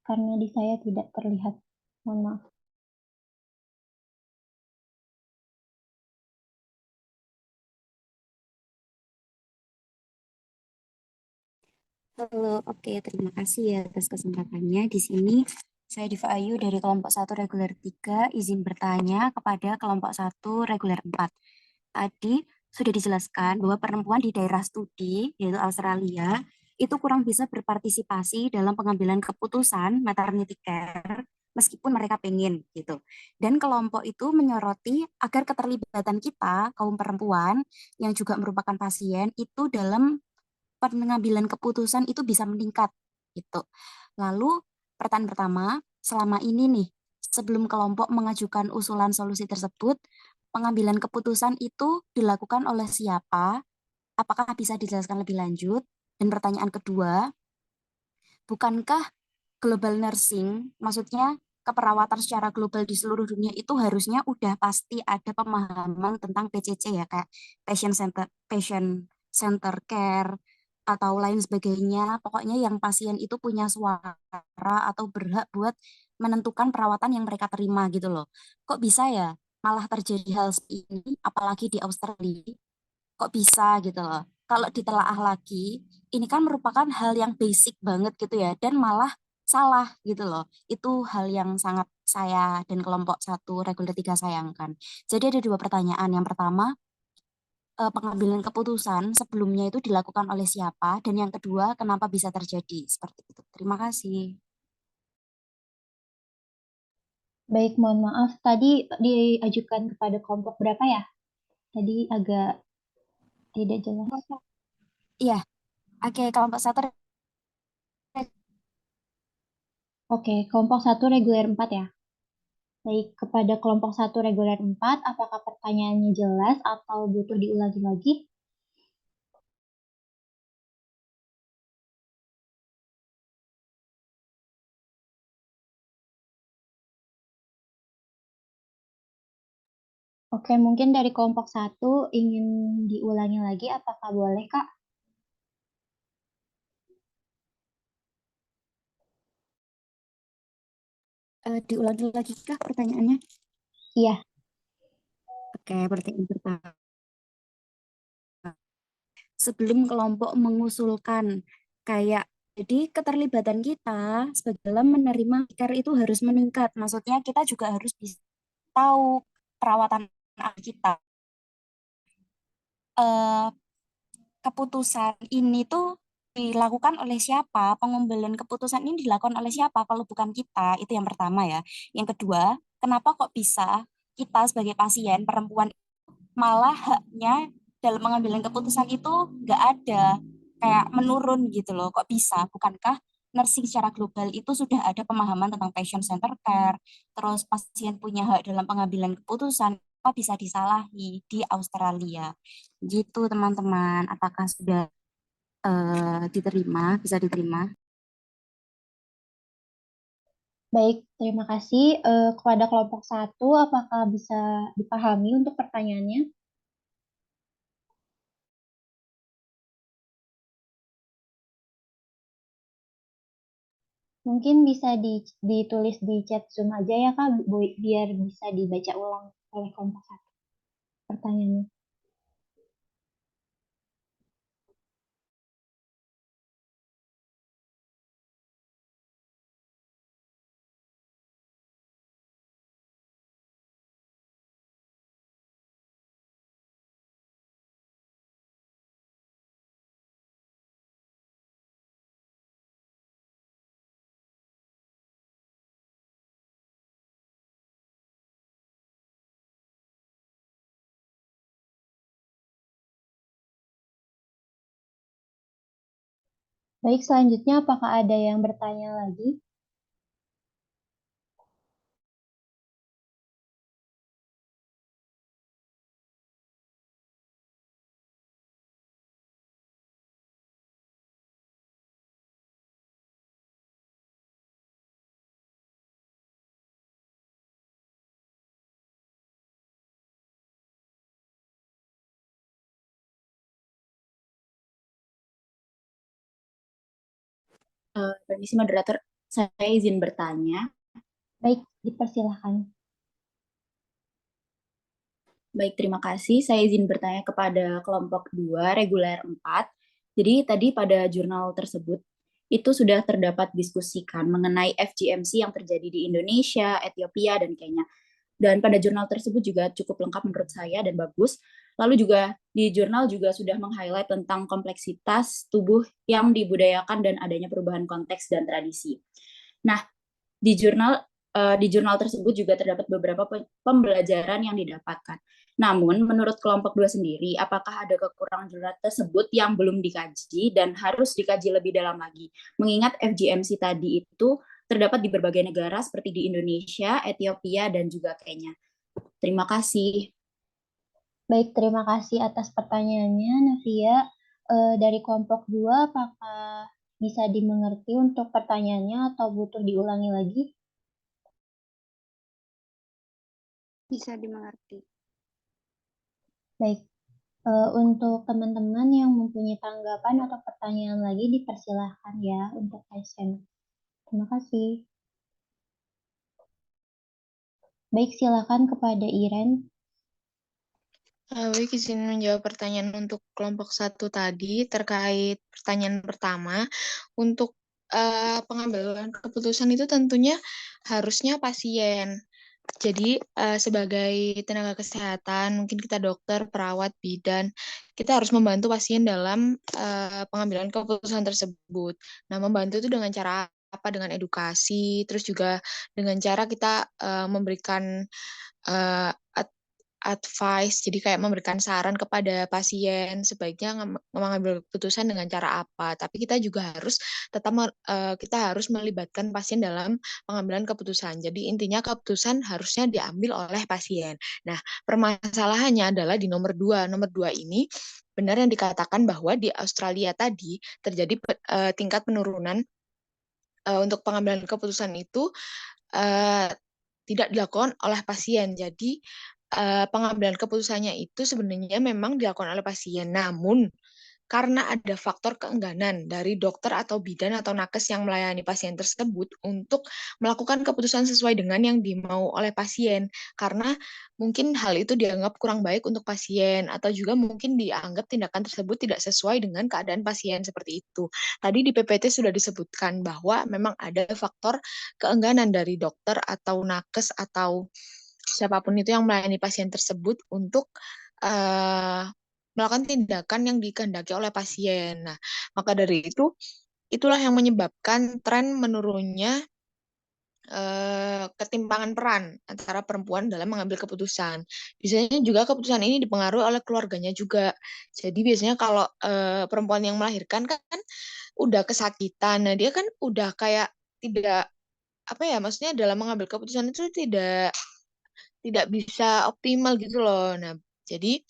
Karena di saya tidak terlihat. Mohon maaf. Halo, oke, terima kasih ya atas kesempatannya. Di sini saya Diva Ayu dari kelompok 1 reguler 3 izin bertanya kepada kelompok 1 reguler 4. Tadi sudah dijelaskan bahwa perempuan di daerah studi, yaitu Australia, itu kurang bisa berpartisipasi dalam pengambilan keputusan maternity care meskipun mereka pengen gitu. Dan kelompok itu menyoroti agar keterlibatan kita, kaum perempuan yang juga merupakan pasien, itu dalam pengambilan keputusan itu bisa meningkat gitu. Lalu pertanyaan pertama, selama ini nih, sebelum kelompok mengajukan usulan solusi tersebut, pengambilan keputusan itu dilakukan oleh siapa? Apakah bisa dijelaskan lebih lanjut? Dan pertanyaan kedua, bukankah global nursing, maksudnya keperawatan secara global di seluruh dunia itu harusnya udah pasti ada pemahaman tentang PCC ya, kayak patient center care atau lain sebagainya. Pokoknya yang pasien itu punya suara atau berhak buat menentukan perawatan yang mereka terima gitu loh. Kok bisa ya malah terjadi hal seperti ini, apalagi di Australia? Kok bisa gitu loh. Kalau ditelaah lagi, ini kan merupakan hal yang basic banget gitu ya, dan malah salah gitu loh. Itu hal yang sangat saya dan kelompok 1 reguler 3 sayangkan. Jadi ada dua pertanyaan. Yang pertama, pengambilan keputusan sebelumnya itu dilakukan oleh siapa? Dan yang kedua, kenapa bisa terjadi seperti itu? Terima kasih. Baik, mohon maaf. Tadi diajukan kepada kelompok berapa ya? Tadi agak tidak jelas. Iya, oke, kelompok 1. Oke, kelompok 1 reguler 4 ya. Baik, kepada kelompok 1 reguler 4, apakah pertanyaannya jelas atau butuh diulangi lagi? Oke, mungkin dari kelompok 1 ingin diulangi lagi, apakah boleh, Kak? Diulangi lagi kah pertanyaannya? Iya. Oke, pertanyaan pertama. Sebelum kelompok mengusulkan kayak jadi keterlibatan kita sebagai dalam menerima care itu harus meningkat. Maksudnya kita juga harus bisa tahu perawatan anak kita. Eh, Keputusan ini tuh dilakukan oleh siapa? Pengambilan keputusan ini dilakukan oleh siapa? Kalau bukan kita, itu yang pertama ya. Yang kedua, kenapa kok bisa kita sebagai pasien perempuan malah haknya dalam pengambilan keputusan itu nggak ada, kayak menurun gitu loh. Kok bisa? Bukankah nursing secara global itu sudah ada pemahaman tentang patient center care, terus pasien punya hak dalam pengambilan keputusan, apa bisa disalahi di Australia? Gitu teman-teman, apakah sudah diterima, bisa diterima? Baik, terima kasih. Kepada kelompok 1, apakah bisa dipahami untuk pertanyaannya? Mungkin bisa ditulis di chat Zoom aja ya, Kak, biar bisa dibaca ulang oleh kelompok 1 pertanyaannya. Baik, selanjutnya apakah ada yang bertanya lagi? Permisi moderator, saya izin bertanya. Baik, dipersilahkan. Baik, terima kasih. Saya izin bertanya kepada kelompok 2, reguler 4. Jadi tadi pada jurnal tersebut itu sudah terdapat diskusikan mengenai FGMC yang terjadi di Indonesia, Ethiopia, dan Kenya. Dan pada jurnal tersebut juga cukup lengkap menurut saya dan bagus. Lalu juga di jurnal juga sudah meng-highlight tentang kompleksitas tubuh yang dibudayakan dan adanya perubahan konteks dan tradisi. Nah, di jurnal tersebut juga terdapat beberapa pembelajaran yang didapatkan. Namun, menurut kelompok 2 sendiri, apakah ada kekurangan jurnal tersebut yang belum dikaji dan harus dikaji lebih dalam lagi? Mengingat FGMC tadi itu terdapat di berbagai negara seperti di Indonesia, Ethiopia, dan juga Kenya. Terima kasih. Baik, terima kasih atas pertanyaannya, Navia. Dari kelompok 2, apakah bisa dimengerti untuk pertanyaannya atau butuh diulangi lagi? Bisa dimengerti. Baik, untuk teman-teman yang mempunyai tanggapan atau pertanyaan lagi dipersilahkan ya untuk raise. Terima kasih. Baik, silakan kepada Iren. Baik, izin menjawab pertanyaan untuk kelompok 1 tadi terkait pertanyaan pertama. Untuk pengambilan keputusan itu tentunya harusnya pasien. Jadi sebagai tenaga kesehatan, mungkin kita dokter, perawat, bidan, kita harus membantu pasien dalam pengambilan keputusan tersebut. Nah, membantu itu dengan cara apa? Dengan edukasi, terus juga dengan cara kita memberikan advice, jadi kayak memberikan saran kepada pasien sebaiknya mengambil keputusan dengan cara apa. Tapi kita juga harus tetap kita harus melibatkan pasien dalam pengambilan keputusan. Jadi intinya keputusan harusnya diambil oleh pasien. Nah, permasalahannya adalah di nomor 2. Nomor 2 ini benar yang dikatakan bahwa di Australia tadi terjadi tingkat penurunan untuk pengambilan keputusan itu tidak dilakukan oleh pasien. Jadi pengambilan keputusannya itu sebenarnya memang dilakukan oleh pasien. Namun karena ada faktor keengganan dari dokter atau bidan atau nakes yang melayani pasien tersebut untuk melakukan keputusan sesuai dengan yang dimau oleh pasien. Karena mungkin hal itu dianggap kurang baik untuk pasien atau juga mungkin dianggap tindakan tersebut tidak sesuai dengan keadaan pasien seperti itu. Tadi di PPT sudah disebutkan bahwa memang ada faktor keengganan dari dokter atau nakes atau siapapun itu yang melayani pasien tersebut untuk melakukan tindakan yang dikehendaki oleh pasien. Nah, maka dari itu, itulah yang menyebabkan tren menurunnya ketimpangan peran antara perempuan dalam mengambil keputusan. Biasanya juga keputusan ini dipengaruhi oleh keluarganya juga. Jadi biasanya kalau perempuan yang melahirkan kan udah kesakitan, nah dia kan udah kayak tidak apa ya, maksudnya dalam mengambil keputusan itu tidak bisa optimal gitu loh. Nah, jadi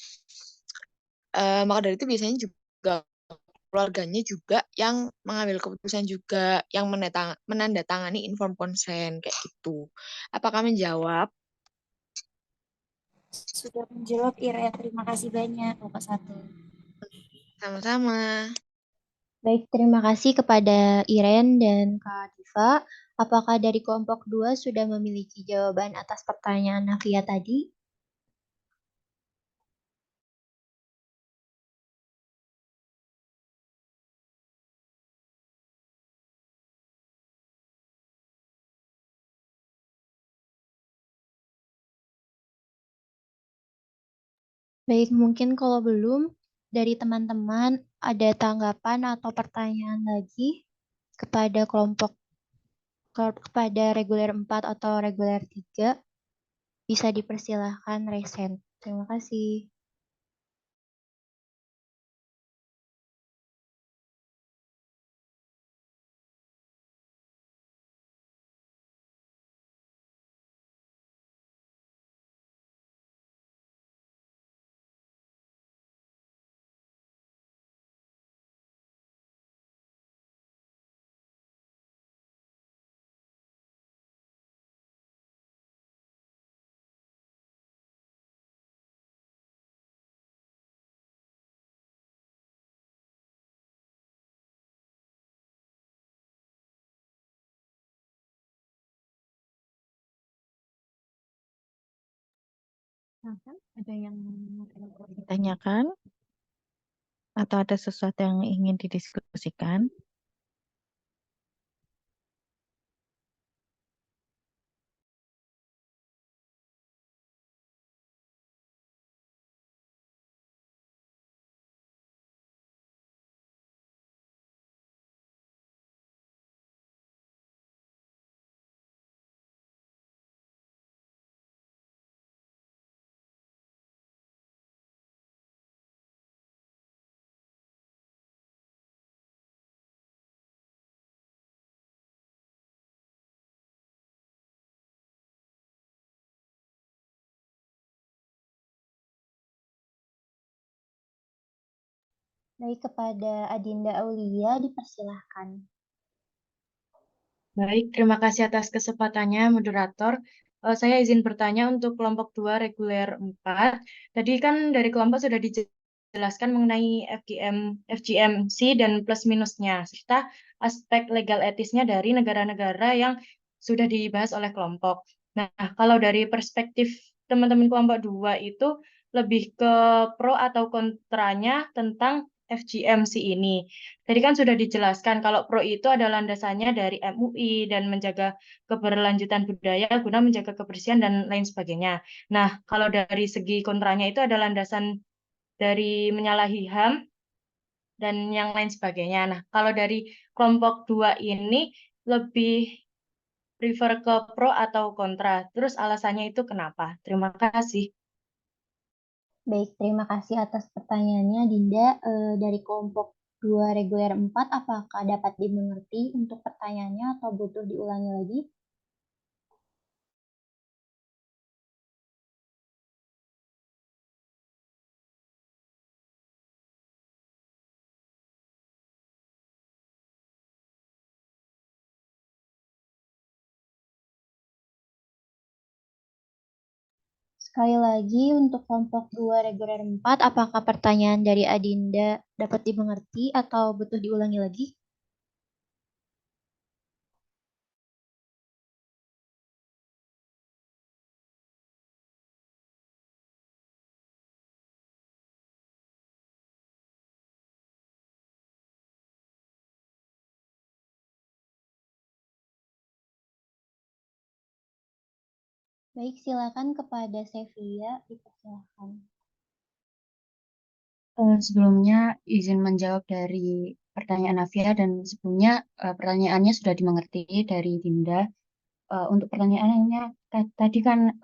maka dari itu biasanya juga keluarganya juga yang mengambil keputusan juga, yang menandatangani inform consent kayak gitu. Apakah menjawab? Sudah menjawab, Iren. Terima kasih banyak, Bapak 1. Sama-sama. Baik, terima kasih kepada Iren dan Kak Diva. Apakah dari kelompok 2 sudah memiliki jawaban atas pertanyaan Navia tadi? Baik, mungkin kalau belum, dari teman-teman ada tanggapan atau pertanyaan lagi kepada kepada reguler 4 atau reguler 3, bisa dipersilahkan raise hand. Terima kasih. Ada yang mau ditanyakan atau ada sesuatu yang ingin didiskusikan? Baik, kepada Adinda Aulia dipersilahkan. Baik, terima kasih atas kesempatannya, moderator. Saya izin bertanya untuk kelompok 2 reguler 4. Tadi kan dari kelompok sudah dijelaskan mengenai FGMC dan plus minusnya, serta aspek legal etisnya dari negara-negara yang sudah dibahas oleh kelompok. Nah, kalau dari perspektif teman-teman kelompok 2 itu lebih ke pro atau kontranya tentang FGMC ini. Tadi kan sudah dijelaskan kalau pro itu adalah landasannya dari MUI dan menjaga keberlanjutan budaya guna menjaga kebersihan dan lain sebagainya. Nah, kalau dari segi kontranya itu ada landasan dari menyalahi HAM dan yang lain sebagainya. Nah, kalau dari kelompok 2 ini lebih prefer ke pro atau kontra. Terus alasannya itu kenapa? Terima kasih. Baik, terima kasih atas pertanyaannya, Dinda. Dari kelompok 2 reguler 4, apakah dapat dimengerti untuk pertanyaannya atau butuh diulangi lagi? Sekali lagi, untuk kelompok 2 reguler 4, apakah pertanyaan dari Adinda dapat dimengerti atau butuh diulangi lagi? Baik, silakan kepada Sevia, dipersilakan. Sebelumnya izin menjawab dari pertanyaan Navia dan sebelumnya pertanyaannya sudah dimengerti dari Dinda. Untuk pertanyaannya tadi kan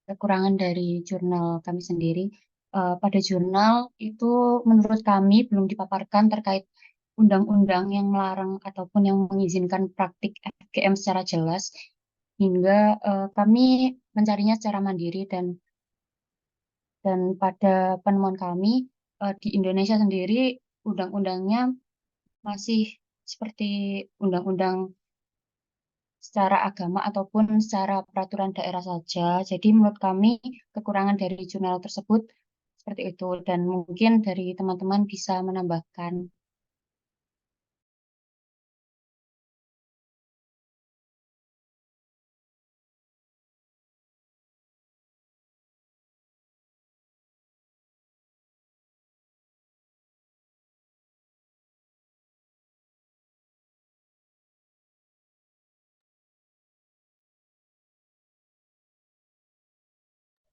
kekurangan dari jurnal kami sendiri. Pada jurnal itu menurut kami belum dipaparkan terkait undang-undang yang melarang ataupun yang mengizinkan praktik FGM secara jelas hingga kami mencarinya secara mandiri dan pada penemuan kami di Indonesia sendiri undang-undangnya masih seperti undang-undang secara agama ataupun secara peraturan daerah saja. Jadi menurut kami kekurangan dari jurnal tersebut seperti itu dan mungkin dari teman-teman bisa menambahkan.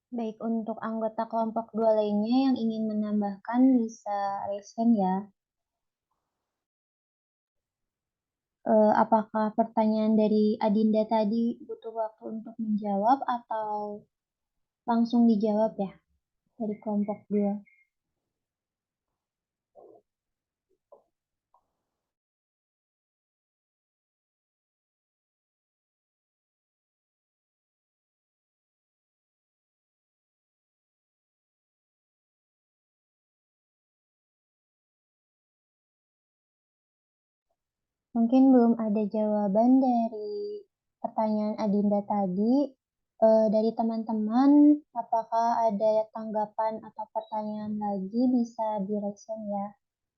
Baik, untuk anggota kelompok 2 lainnya yang ingin menambahkan bisa raise hand ya. Apakah pertanyaan dari Adinda tadi butuh waktu untuk menjawab atau langsung dijawab ya dari kelompok 2? Mungkin belum ada jawaban dari pertanyaan Adinda tadi. Dari teman-teman, apakah ada tanggapan atau pertanyaan lagi bisa di-raise ya,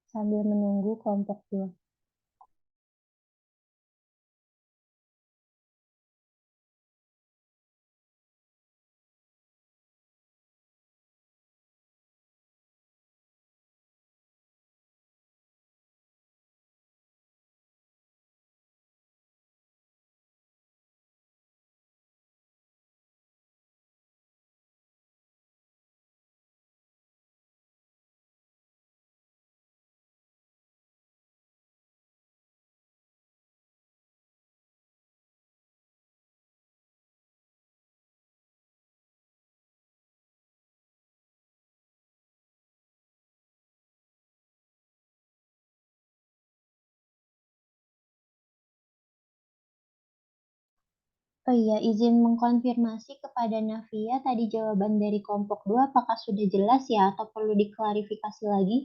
sambil menunggu kelompok 2. Oh iya, izin mengkonfirmasi kepada Navia, tadi jawaban dari kelompok 2 apakah sudah jelas ya atau perlu diklarifikasi lagi?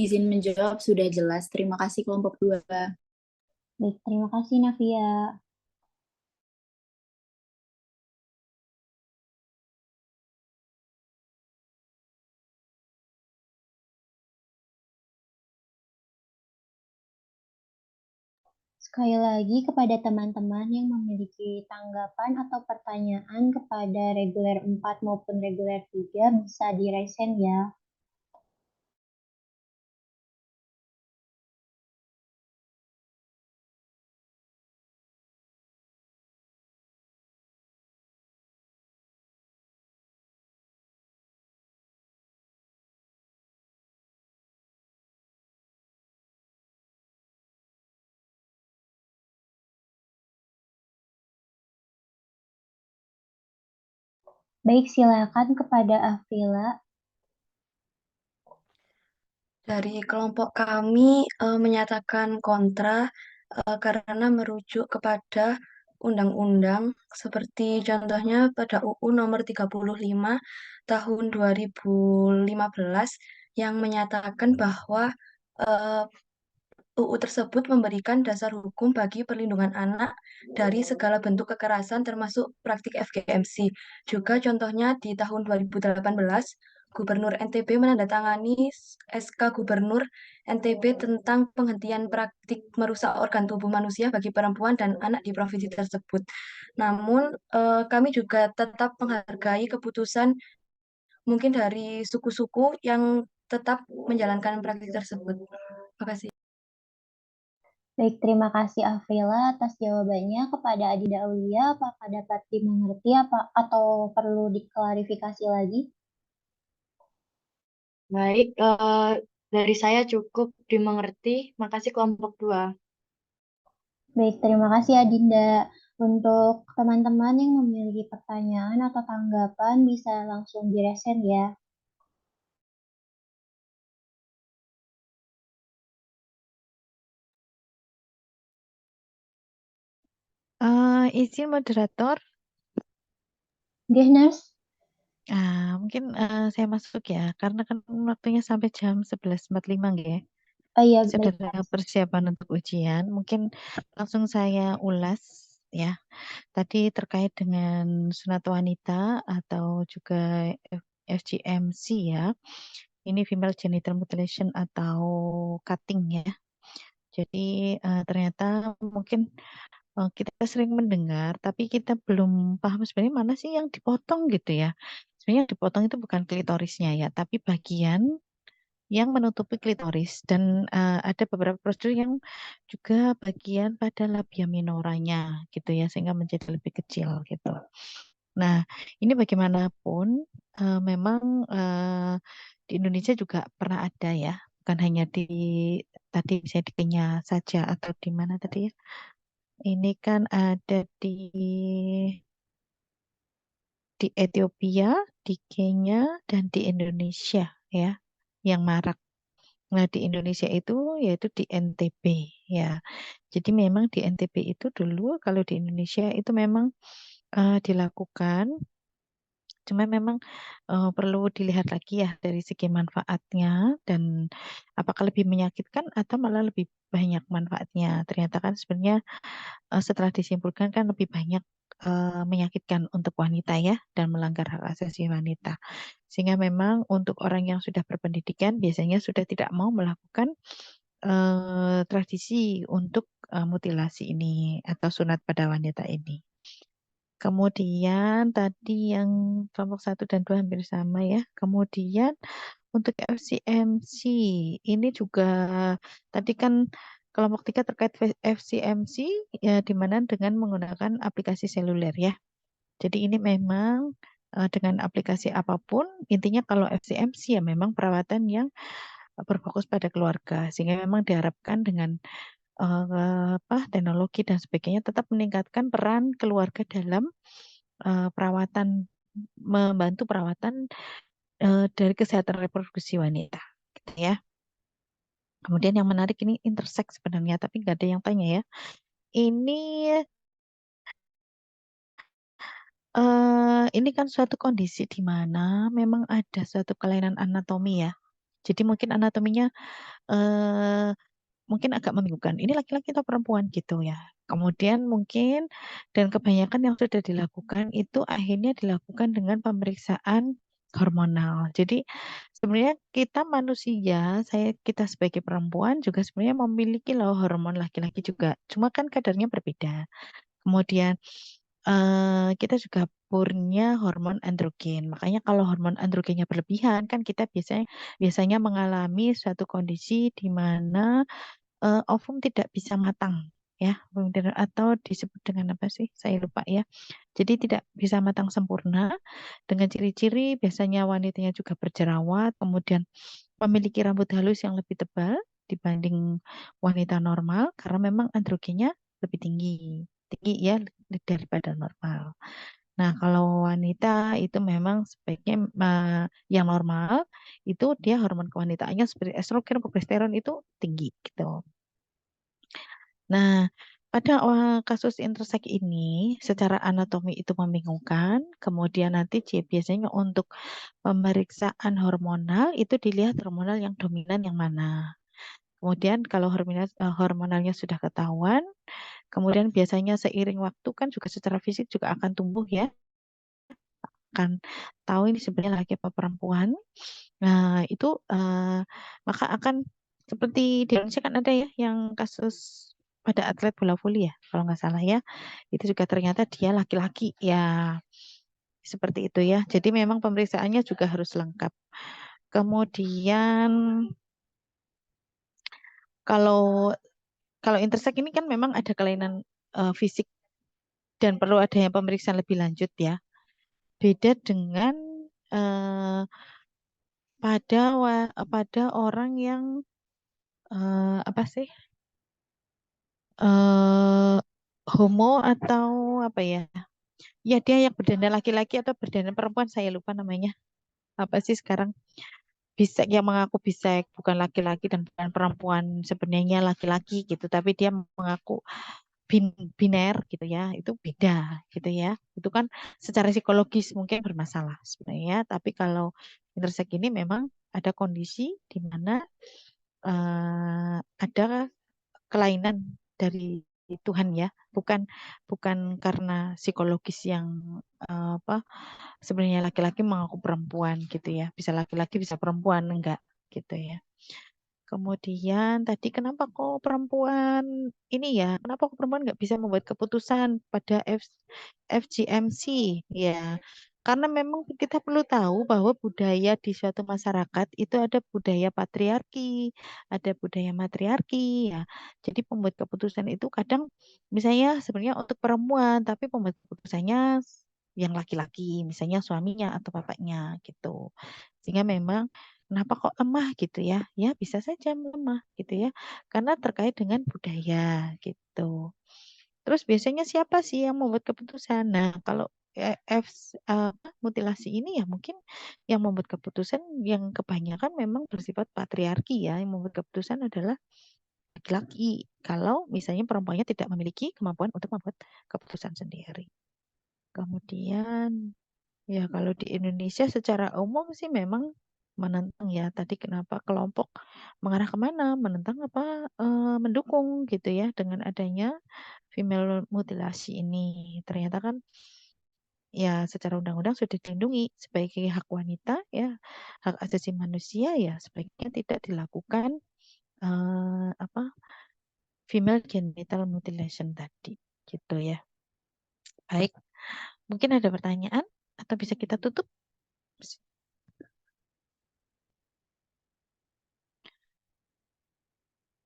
Izin menjawab sudah jelas. Terima kasih kelompok 2. Baik, terima kasih Navia. Sekali lagi kepada teman-teman yang memiliki tanggapan atau pertanyaan kepada reguler 4 maupun reguler 3 bisa di raise hand ya. Baik, silakan kepada Afrila. Dari kelompok kami menyatakan kontra karena merujuk kepada undang-undang seperti contohnya pada UU nomor 35 tahun 2015 yang menyatakan bahwa eh, UU tersebut memberikan dasar hukum bagi perlindungan anak dari segala bentuk kekerasan termasuk praktik FGMC. Juga contohnya di tahun 2018, Gubernur NTB menandatangani SK Gubernur NTB tentang penghentian praktik merusak organ tubuh manusia bagi perempuan dan anak di provinsi tersebut. Namun, kami juga tetap menghargai keputusan mungkin dari suku-suku yang tetap menjalankan praktik tersebut. Terima kasih. Baik, terima kasih Afrila atas jawabannya. Kepada Adida Aulia, apakah dapat dimengerti atau perlu diklarifikasi lagi? Baik, dari saya cukup dimengerti. Makasih kelompok 2. Baik, terima kasih Adinda. Untuk teman-teman yang memiliki pertanyaan atau tanggapan bisa langsung di raise hand ya. Izin moderator, Ners. mungkin saya masuk ya, karena kan waktunya sampai jam 11.45 ya. Oh iya, Sudah baik. ada persiapan untuk ujian, mungkin langsung saya ulas ya. Tadi terkait dengan sunat wanita atau juga FGMC ya. Ini female genital mutilation atau cutting ya. Jadi ternyata mungkin kita sering mendengar, tapi kita belum paham sebenarnya mana sih yang dipotong gitu ya. Sebenarnya yang dipotong itu bukan klitorisnya ya, tapi bagian yang menutupi klitoris. Dan ada beberapa prosedur yang juga bagian pada labia minoranya gitu ya, sehingga menjadi lebih kecil gitu. Nah, ini bagaimanapun memang di Indonesia juga pernah ada ya, bukan hanya di tadi saya di Kenya saja atau di mana tadi ya. Ini kan ada di Ethiopia, di Kenya, dan di Indonesia ya, yang marak. Nah, di Indonesia itu yaitu di NTB ya. Jadi memang di NTB itu dulu kalau di Indonesia itu memang dilakukan, cuma memang perlu dilihat lagi ya dari segi manfaatnya dan apakah lebih menyakitkan atau malah lebih banyak manfaatnya. Ternyata kan sebenarnya setelah disimpulkan kan lebih banyak menyakitkan untuk wanita ya dan melanggar hak asasi wanita. Sehingga memang untuk orang yang sudah berpendidikan biasanya sudah tidak mau melakukan tradisi untuk mutilasi ini atau sunat pada wanita ini. Kemudian tadi yang kelompok 1 dan 2 hampir sama ya. Kemudian untuk FCMC ini juga tadi kan kelompok 3 terkait FCMC ya di mana dengan menggunakan aplikasi seluler ya. Jadi ini memang dengan aplikasi apapun intinya kalau FCMC ya memang perawatan yang berfokus pada keluarga sehingga memang diharapkan dengan teknologi dan sebagainya tetap meningkatkan peran keluarga dalam perawatan membantu perawatan dari kesehatan reproduksi wanita gitu ya. Kemudian yang menarik ini intersex sebenarnya, tapi nggak ada yang tanya ya. Ini ini kan suatu kondisi di mana memang ada suatu kelainan anatomi ya. Jadi mungkin anatominya eh, mungkin agak membingungkan. Ini laki-laki atau perempuan gitu ya. Kemudian mungkin dan kebanyakan yang sudah dilakukan itu akhirnya dilakukan dengan pemeriksaan hormonal. Jadi sebenarnya kita manusia, kita sebagai perempuan juga sebenarnya memiliki loh hormon laki-laki juga. Cuma kan kadarnya berbeda. Kemudian kita juga punya hormon androgen. Makanya kalau hormon androgennya berlebihan kan kita biasanya mengalami suatu kondisi di mana ovum tidak bisa matang ya, atau disebut dengan apa sih? Saya lupa ya. Jadi tidak bisa matang sempurna dengan ciri-ciri biasanya wanitanya juga berjerawat, kemudian memiliki rambut halus yang lebih tebal dibanding wanita normal karena memang androgennya lebih tinggi ya daripada normal. Nah, kalau wanita itu memang sebaiknya yang normal itu dia hormon kewanitaannya seperti estrogen, progesteron itu tinggi gitu. Nah, pada kasus intersex ini secara anatomi itu membingungkan, kemudian nanti biasanya untuk pemeriksaan hormonal itu dilihat hormonal yang dominan yang mana. Kemudian kalau hormonalnya sudah ketahuan, kemudian biasanya seiring waktu kan juga secara fisik juga akan tumbuh ya, akan tahu ini sebenarnya laki apa perempuan. Nah, itu maka akan seperti di Indonesia kan ada ya yang kasus pada atlet bola voli ya, kalau nggak salah ya. Itu juga ternyata dia laki-laki ya. Seperti itu ya. Jadi memang pemeriksaannya juga harus lengkap. Kemudian kalau kalau intersex ini kan memang ada kelainan fisik dan perlu adanya pemeriksaan lebih lanjut ya. Beda dengan pada orang yang apa sih homo atau apa ya? Ya dia yang berdandan laki-laki atau berdandan perempuan, saya lupa namanya. Apa sih sekarang? Bisek yang mengaku bisek, bukan laki-laki dan bukan perempuan sebenarnya laki-laki gitu, tapi dia mengaku biner gitu ya, itu beda gitu ya. Itu kan secara psikologis mungkin bermasalah sebenarnya, tapi kalau intersex ini memang ada kondisi di mana ada kelainan dari Tuhan ya, bukan karena psikologis yang apa sebenarnya laki-laki mengaku perempuan gitu ya, bisa laki-laki bisa perempuan enggak gitu ya. Kemudian tadi kenapa kok perempuan ini ya, kenapa kok perempuan nggak bisa membuat keputusan pada FGMC ya? Karena memang kita perlu tahu bahwa budaya di suatu masyarakat itu ada budaya patriarki, ada budaya matriarki ya. Jadi pembuat keputusan itu kadang misalnya sebenarnya untuk perempuan, tapi pembuat keputusannya yang laki-laki, misalnya suaminya atau bapaknya gitu. Sehingga memang kenapa kok lemah gitu ya? Ya bisa saja lemah gitu ya. Karena terkait dengan budaya gitu. Terus biasanya siapa sih yang membuat keputusan? Nah, kalau mutilasi ini ya mungkin yang membuat keputusan yang kebanyakan memang bersifat patriarki ya. Yang membuat keputusan adalah laki-laki. Kalau misalnya perempuannya tidak memiliki kemampuan untuk membuat keputusan sendiri. Kemudian ya kalau di Indonesia secara umum sih memang menentang ya. Tadi kenapa kelompok mengarah kemana? Menentang apa mendukung gitu ya dengan adanya female mutilasi ini. Ternyata kan ya secara undang-undang sudah dilindungi sebagai hak wanita ya, hak asasi manusia ya sebaiknya tidak dilakukan apa female genital mutilation tadi gitu ya. Baik, mungkin ada pertanyaan atau bisa kita tutup?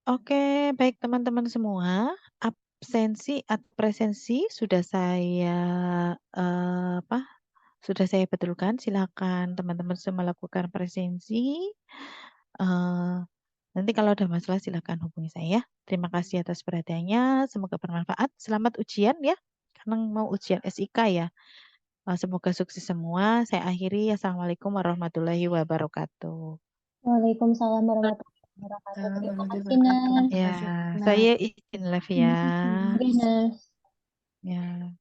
Oke, baik teman-teman semua, absensi atau presensi sudah saya sudah saya betulkan. Silakan teman-teman semua melakukan presensi. Nanti kalau ada masalah silakan hubungi saya. Terima kasih atas perhatiannya. Semoga bermanfaat. Selamat ujian ya, karena mau ujian SIK ya. Semoga sukses semua. Saya akhiri. Assalamualaikum warahmatullahi wabarakatuh. Waalaikumsalam warahmatullahi wabarakatuh. Assalamualaikum Terima warahmatullahi kasih, wabarakatuh. Nas. Ya, Nah, saya izin live ya. Oke, Nas. Ya.